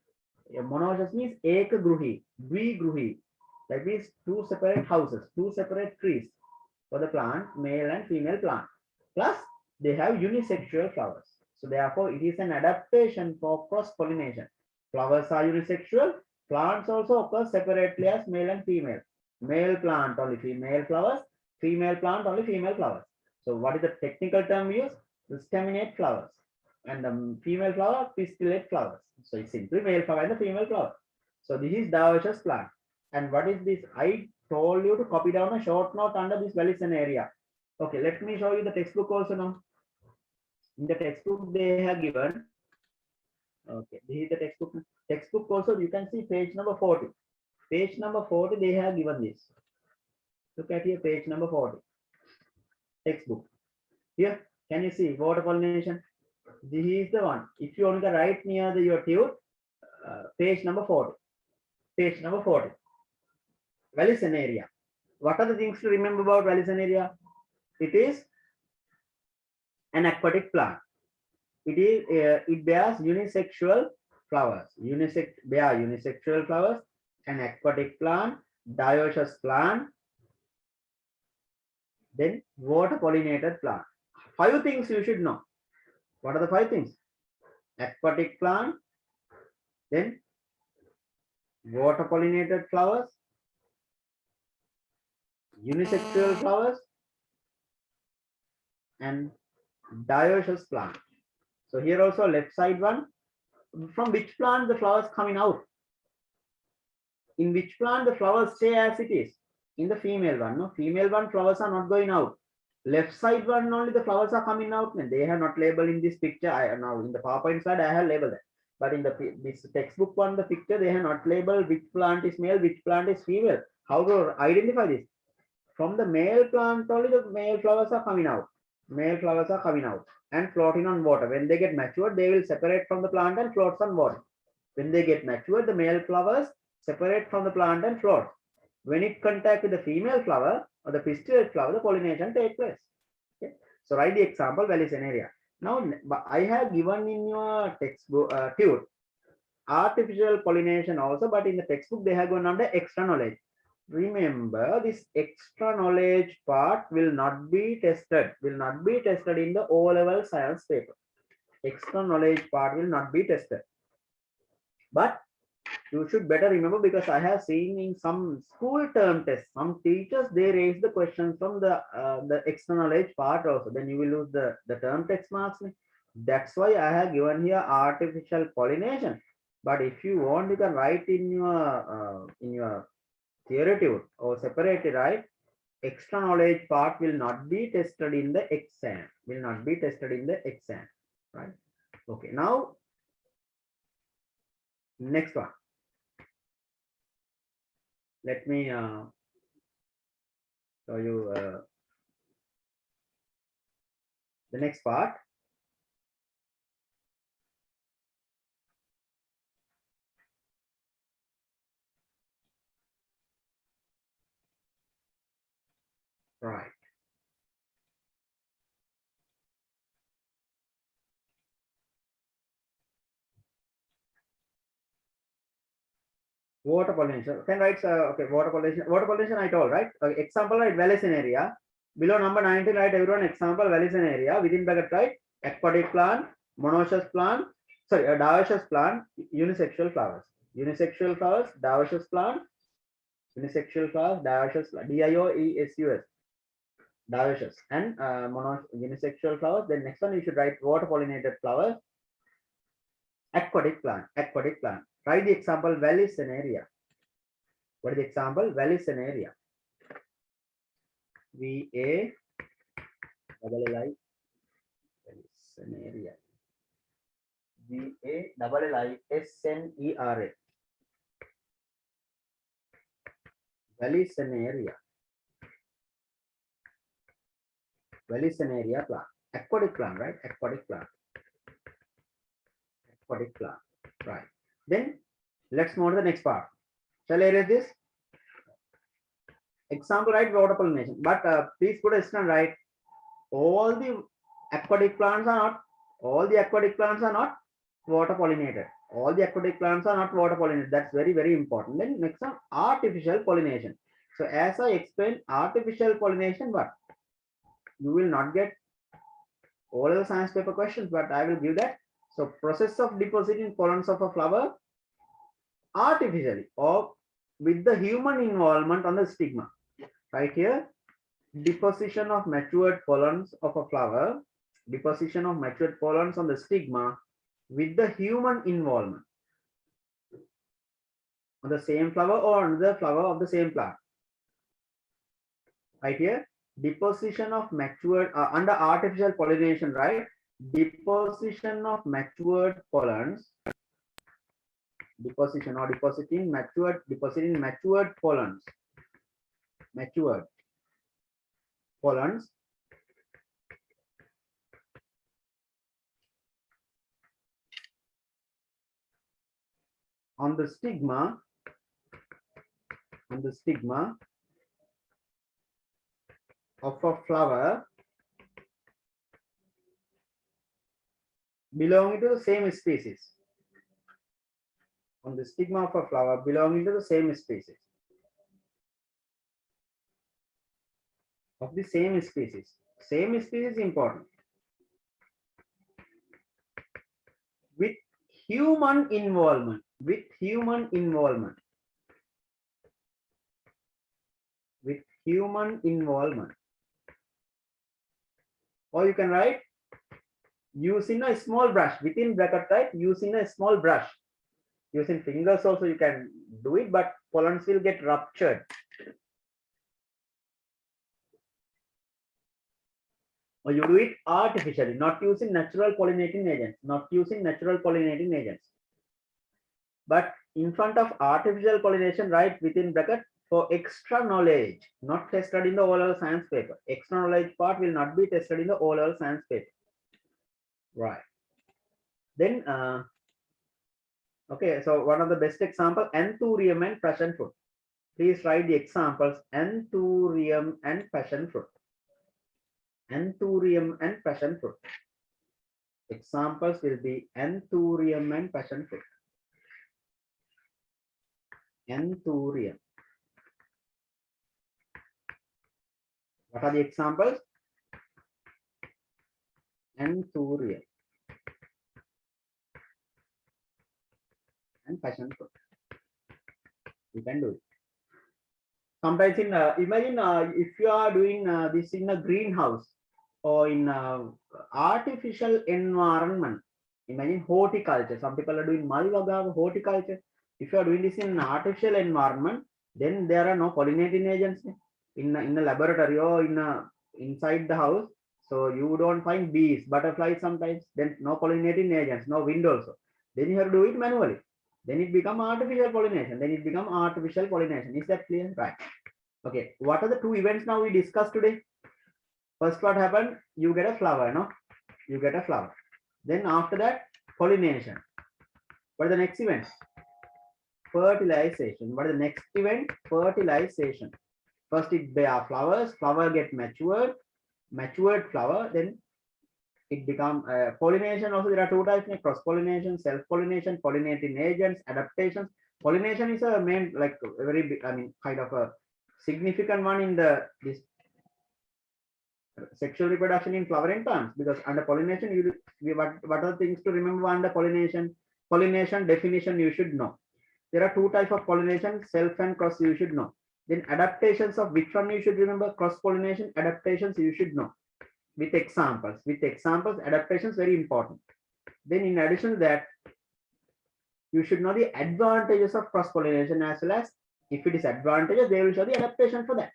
Speaker 3: Monoecious means ekagruhi, dvigruhi. That means two separate houses, two separate trees for the plant, male and female plant. Plus they have unisexual flowers. So therefore it is an adaptation for cross-pollination. Flowers are unisexual. Plants also occur separately as male and female. Male plant only female flowers, female plant only female flowers. So what is the technical term we use? The staminate flowers. And the female flower, pistillate flowers. So it's simply male flower and the female flower. So this is dioecious plant. And what is this? I told you to copy down a short note under this Vallisneria. Okay, let me show you the textbook also now. In the textbook they have given. Okay, this is the textbook. Textbook also you can see page number 40. Page number 40 they have given this. Look at here, page number 40. Textbook. Here, can you see water pollination? This is the one. If you want to write near your tube, page number 40. Page number 40. Vallisneria. What are the things to remember about Vallisneria? It is an aquatic plant. It bears unisexual flowers. Unisexual flowers. An aquatic plant, dioecious plant, then water pollinated plant. 5 things you should know. What are the 5 things? Aquatic plant, then water pollinated flowers, unisexual flowers, and dioecious plant. So here also left side one. From which plant the flowers coming out? In which plant the flowers stay as it is? In the female one. No, female one flowers are not going out. Left side one only the flowers are coming out. And they have not labeled in this picture. Now in the PowerPoint slide I have labeled that. But in this textbook one, the picture they have not labeled which plant is male, which plant is female. How to identify this? From the male plant only the male flowers are coming out. Male flowers are coming out and floating on water. When they get matured, they will separate from the plant and floats on water. When they get matured, the male flowers separate from the plant and float. When it contact with the female flower or the pistillate flower, the pollination takes place. Okay. So write the example Vallisneria. Now I have given in your textbook tube artificial pollination also, but in the textbook they have gone under extra knowledge. Remember, this extra knowledge part will not be tested. Will not be tested in the O-level science paper. Extra knowledge part will not be tested. But you should better remember, because I have seen in some school term tests, some teachers they raise the questions from the extra knowledge part also. Then you will lose the term text marks. That's why I have given here artificial pollination. But if you want, you can write in your theoretic or separately, right? Extra knowledge part will not be tested in the exam. Will not be tested in the exam, right? Okay. Now, next one. Let me show you the next part. Right. Water pollination. Can write okay, water pollination. Water pollination I told, right? Okay, example, right? Vallisneria. Below number 19, write everyone example Vallisneria. Within bracket, right? Aquatic plant, monoecious plant, sorry, a dioecious plant, unisexual flowers. Unisexual flowers, dioecious plant, unisexual flowers, dioecious, DIOESUS, dioecious, and unisexual flowers. Then next one you should write water pollinated flowers, aquatic plant, aquatic plant. Write the example Vallisneria. What is the example? Vallisneria. VA double L I Vallisneria. VA double LISNERA. Vallisneria. Vallisneria plant. Aquatic plant, right? Aquatic plant. Aquatic plant. Right. Then let's move to the next part. Shall I erase this? Example, right? Water pollination. But please put a stand, right? All the aquatic plants are not. All the aquatic plants are not water pollinated. All the aquatic plants are not water pollinated. That's very, very important. Then next one, artificial pollination. So as I explained, artificial pollination, but you will not get all the science paper questions, but I will give that. So process of depositing pollens of a flower artificially or with the human involvement on the stigma. Right here, deposition of matured pollens of a flower, deposition of matured pollens on the stigma with the human involvement on the same flower or on the flower of the same plant. Right here, deposition of matured under artificial pollination, right? Deposition of matured pollens, deposition or depositing matured pollens, matured pollens on the stigma of a flower belonging to the same species. On the stigma of a flower belonging to the same species. Of the same species. Same species is important. With human involvement. With human involvement. With human involvement. Or you can write using a small brush. Within bracket, right? Using a small brush. Using fingers also you can do it, but pollens will get ruptured. Or you do it artificially, not using natural pollinating agents, not using natural pollinating agents. But in front of artificial pollination, right, within bracket, for extra knowledge, not tested in the oral science paper. Extra knowledge part will not be tested in the oral science paper. Right. Then, okay, so one of the best example, anthurium and passion fruit. Please write the examples, anthurium and passion fruit. Anthurium and passion fruit. Examples will be anthurium and passion fruit. Anthurium. What are the examples? Anthurium and passion fruit. You can do it. Sometimes in imagine if you are doing this in a greenhouse or in artificial environment. Imagine horticulture. Some people are doing Malvaga horticulture. If you are doing this in an artificial environment, then there are no pollinating agents in a laboratory or inside the house. So you don't find bees, butterflies sometimes. Then no pollinating agents, no wind also. Then you have to do it manually. Then it become artificial pollination. Then it become artificial pollination. Is that clear? Right. Okay. What are the two events now we discussed today? First, what happened? You get a flower, no? You get a flower. Then after that, pollination. What is the next event? Fertilization. What is the next event? Fertilization. First it bear flowers, flower get matured flower, then it become pollination. Also there are two types, cross-pollination, self-pollination, pollinating agents, adaptations. Pollination is a main, like very big, I mean kind of a significant one in this sexual reproduction in flowering plants, because under pollination, what are things to remember under pollination? Pollination definition you should know. There are two types of pollination, self and cross, you should know. Then adaptations of which one you should remember? Cross pollination, adaptations you should know. With examples, adaptations very important. Then in addition to that, you should know the advantages of cross pollination, as well as if it is advantageous, they will show the adaptation for that.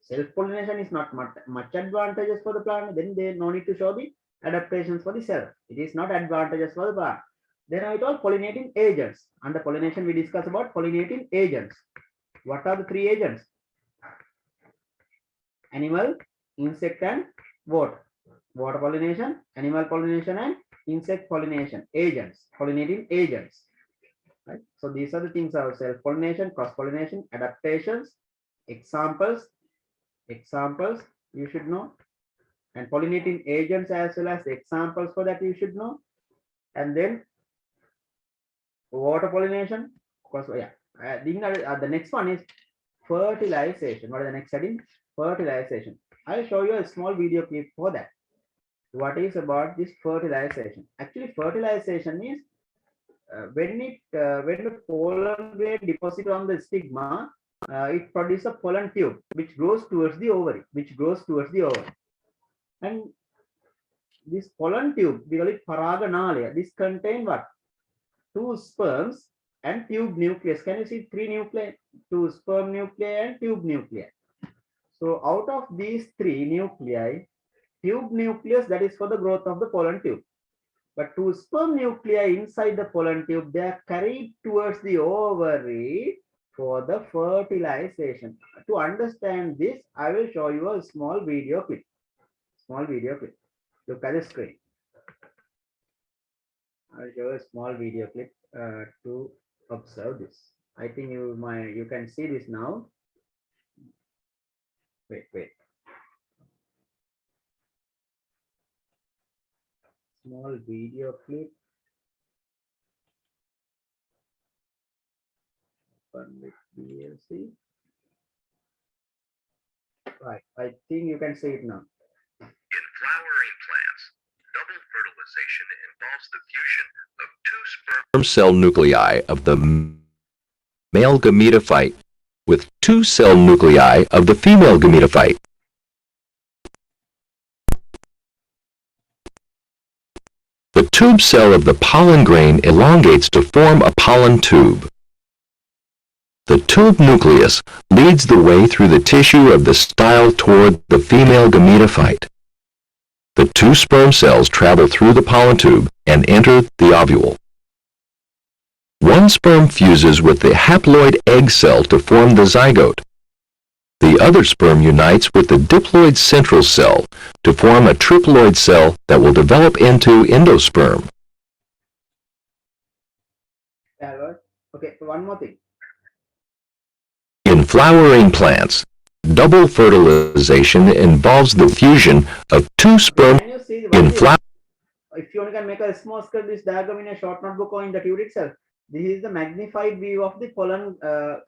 Speaker 3: Self-pollination is not much advantageous for the plant, then they no need to show the adaptations for the self. It is not advantageous for the plant. Then I told pollinating agents. Under pollination, we discuss about pollinating agents. What are the three agents? Animal, insect, and water. Water pollination, animal pollination, and insect pollination. Agents, pollinating agents. Right? So these are the things of self-pollination, cross-pollination, adaptations, examples you should know, and pollinating agents as well as the examples for that you should know. And then water pollination, of course, yeah. The next one is fertilization. What is the next heading? Fertilization. I'll show you a small video clip for that. What is about this fertilization? Actually, fertilization is when the pollen grain deposit on the stigma, it produces a pollen tube which grows towards the ovary, and this pollen tube, we call it paraganalaya. This contains what? 2 sperms and tube nucleus. Can you see 3 nuclei? 2 sperm nuclei and tube nuclei. So out of these 3 nuclei, tube nucleus, that is for the growth of the pollen tube. But 2 sperm nuclei inside the pollen tube, they are carried towards the ovary for the fertilization. To understand this, I will show you a small video clip. Look at the screen. I'll show a small video clip to observe this. I think you can see this now. Wait. Small video clip. Open with VLC. Right, I think you can see it now.
Speaker 4: In flowering plants, double fertilization involves the fusion of 2 sperm cell nuclei of the male gametophyte with 2 cell nuclei of the female gametophyte. The tube cell of the pollen grain elongates to form a pollen tube. The tube nucleus leads the way through the tissue of the style toward the female gametophyte. The 2 sperm cells travel through the pollen tube and enter the ovule. 1 sperm fuses with the haploid egg cell to form the zygote. The other sperm unites with the diploid central cell to form a triploid cell that will develop into endosperm.
Speaker 3: Okay, so one more thing.
Speaker 4: In flowering plants, double fertilization involves the fusion of 2 sperm
Speaker 3: Can you see
Speaker 4: in flower.
Speaker 3: If you can make a small scale this diagram in a short notebook or in the tube itself, this is the magnified view of the pollen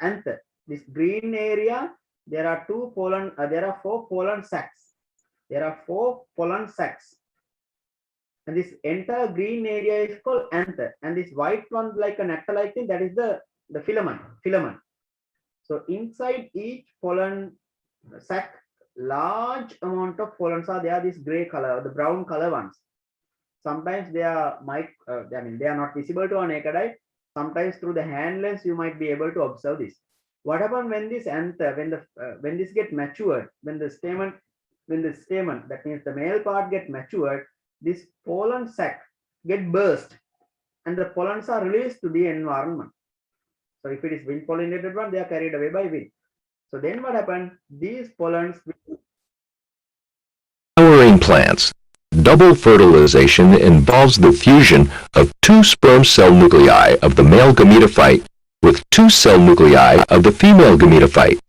Speaker 3: anther. This green area, there are 4 pollen sacs. And this entire green area is called anther. And this white one, like a nectar-like thing, that is the filament. So inside each pollen sac, large amount of pollens are there. This gray color, the brown color ones. Sometimes they are they are not visible to our naked eye. Sometimes through the hand lens, you might be able to observe this. What happens when this anther, when this get matured, when the stamen, that means the male part get matured, this pollen sac get burst, and the pollens are released to the environment. So if it is wind pollinated one, they are carried away by wind. So then what happens? These pollens.
Speaker 4: Flowering plants, double fertilization involves the fusion of 2 sperm cell nuclei of the male gametophyte with 2 cell nuclei of the female gametophyte.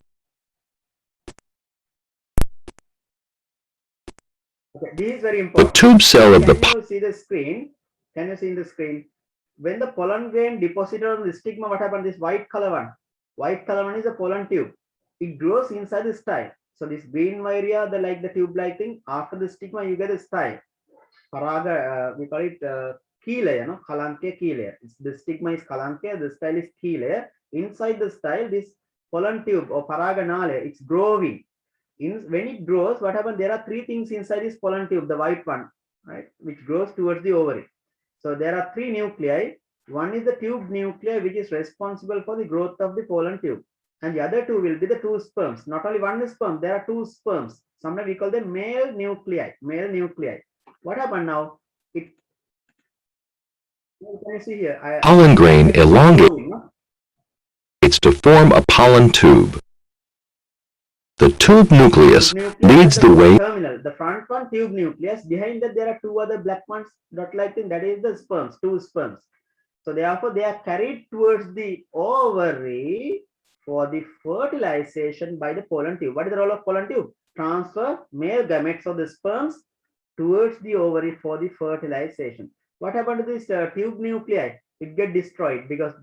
Speaker 3: Okay, this is very important.
Speaker 4: The tube cell of the
Speaker 3: Can you see the screen? Can you see in the screen? When the pollen grain deposited on the stigma, what happened? This white color one is a pollen tube. It grows inside the style. So this green area, the like the tube-like thing. After the stigma, you get a style. Paraga, we call it key layer, no? Kalanke key layer. The stigma is kalanke, the style is key layer. Inside the style, this pollen tube or paraganale, it's growing. When it grows, what happens? There are three things inside this pollen tube, the white one, right, which grows towards the ovary. So there are three nuclei. One is the tube nuclei, which is responsible for the growth of the pollen tube. And the other two will be the two sperms. Not only one sperm, there are two sperms. Sometimes we call them male nuclei. Male nuclei. What happened now? It, can you see here?
Speaker 4: Pollen grain elongates to form a pollen tube. The tube nucleus leads the way.
Speaker 3: Terminal. The front one, tube nucleus. Behind that, there are two other black ones, dot-like thing. That is the sperms, two sperms. So therefore, they are carried towards the ovary for the fertilization by the pollen tube. What is the role of pollen tube? Transfer male gametes of the sperms towards the ovary for the fertilization. What happened to this tube nuclei? It get destroyed because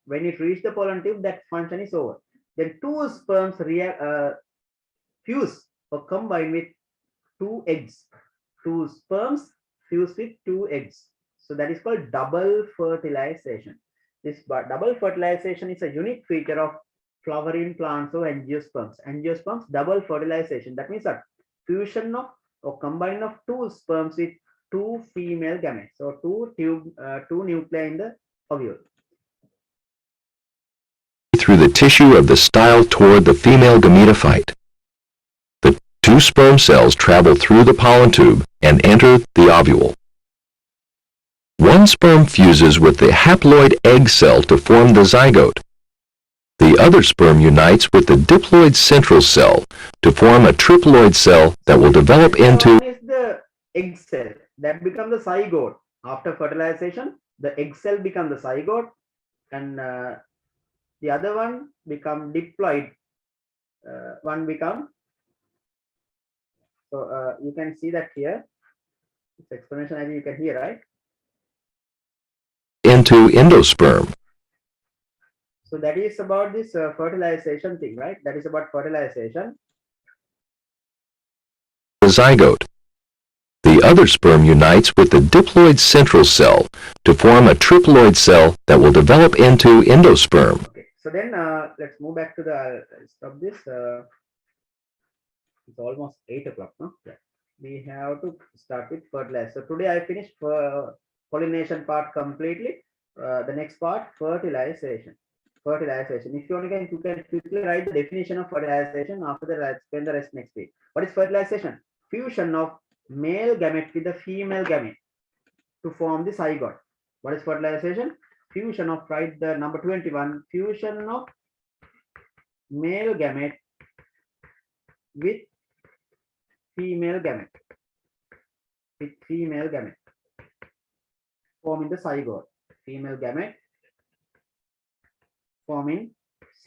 Speaker 3: when it reaches the pollen tube, that function is over. Then two sperms fuse or combine with two eggs. Two sperms fuse with two eggs. So that is called double fertilization. This double fertilization is a unique feature of flowering plants or angiosperms. Angiosperms, double fertilization. That means that fusion of or combine of two sperms with two female gametes. So two nuclei in the ovule.
Speaker 4: Through the tissue of the style toward the female gametophyte. The two sperm cells travel through the pollen tube and enter the ovule. One sperm fuses with the haploid egg cell to form the zygote. The other sperm unites with the diploid central cell to form a triploid cell that will develop into.
Speaker 3: One is the egg cell that becomes the zygote. After fertilization, the egg cell becomes the zygote, and the other one become diploid. One become. So you can see that here. This explanation I think you can hear, right?
Speaker 4: Into endosperm.
Speaker 3: So that is about this fertilization thing, right? That is about fertilization.
Speaker 4: The zygote. The other sperm unites with the diploid central cell to form a triploid cell that will develop into endosperm.
Speaker 3: Okay. So then let's move back to the stop this. It's almost 8 o'clock. No? Yeah. We have to start with fertilizer. So today I finished pollination part completely. The next part, fertilization. Fertilization. If you want, you can quickly write the definition of fertilization. After that, I'll explain the rest next week. What is fertilization? Fusion of male gamete with the female gamete to form the zygote. What is fertilization? Fusion of, write the number 21, fusion of male gamete with female gamete. With female gamete forming the zygote. Female gamete forming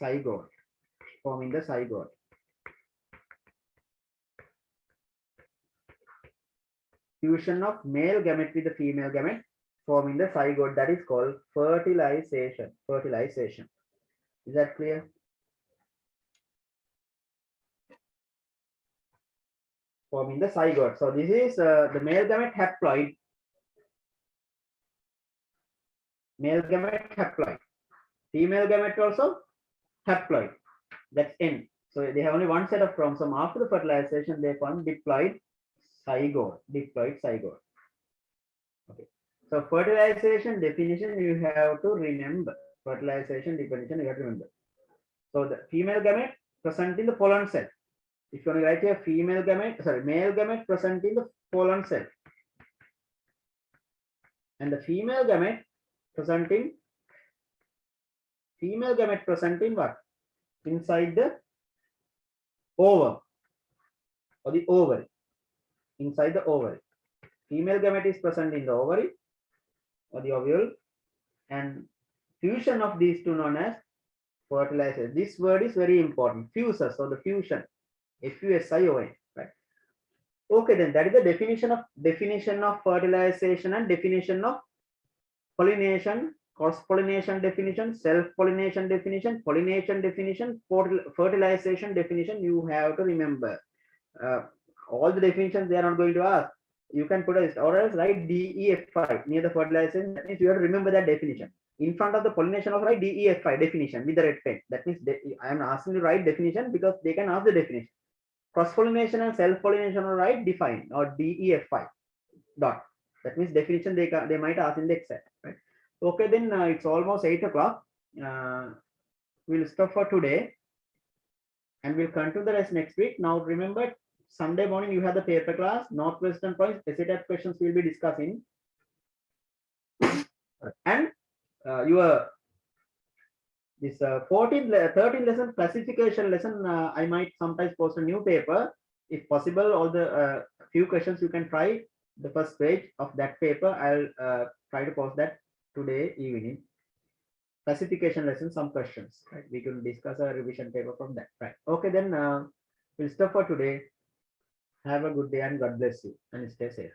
Speaker 3: zygote. Forming the zygote. Fusion of male gamete with the female gamete forming the zygote, that is called fertilization. Fertilization. Is that clear? Forming the zygote. So this is the male gamete haploid. Male gamete haploid. Female gamete also haploid. That's N. So they have only one set of chromosomes. After the fertilization, they form diploid zygote. Diploid zygote. Okay. So fertilization definition you have to remember. Fertilization definition you have to remember. So the female gamete present in the pollen cell. If you want to write here, female gamete, sorry, male gamete present in the pollen cell, and the female gamete present in what? Inside the ovum or the ovary. Inside the ovary. Female gamete is present in the ovary or the ovule, and fusion of these two known as fertilization. This word is very important. Fuses, or the fusion. FUSION, right? Okay, then that is the definition of fertilization and definition of pollination cross-pollination definition, self-pollination definition, pollination definition, fertilization definition. You have to remember all the definitions. They are not going to ask. You can put a or else write DEFI near the fertilization. That means you have to remember that definition. In front of the pollination, also write DEFI definition with the red pen. That means I am asking you to write definition because they can ask the definition. Cross-pollination and self-pollination are right define or DEFI dot. That means definition they might ask in the exam. Right? Okay, then it's almost 8 o'clock. We'll stop for today and we'll continue the rest next week. Now remember, Sunday morning you have the paper class, Northwestern points, essay type questions we'll be discussing. And your this 13th lesson classification lesson, I might sometimes post a new paper. If possible, all the few questions you can try the first page of that paper. I'll try to post that today evening. Classification lesson, some questions, right? We can discuss a revision paper from that, right? Okay, then we'll stop for today. Have a good day and God bless you and stay safe.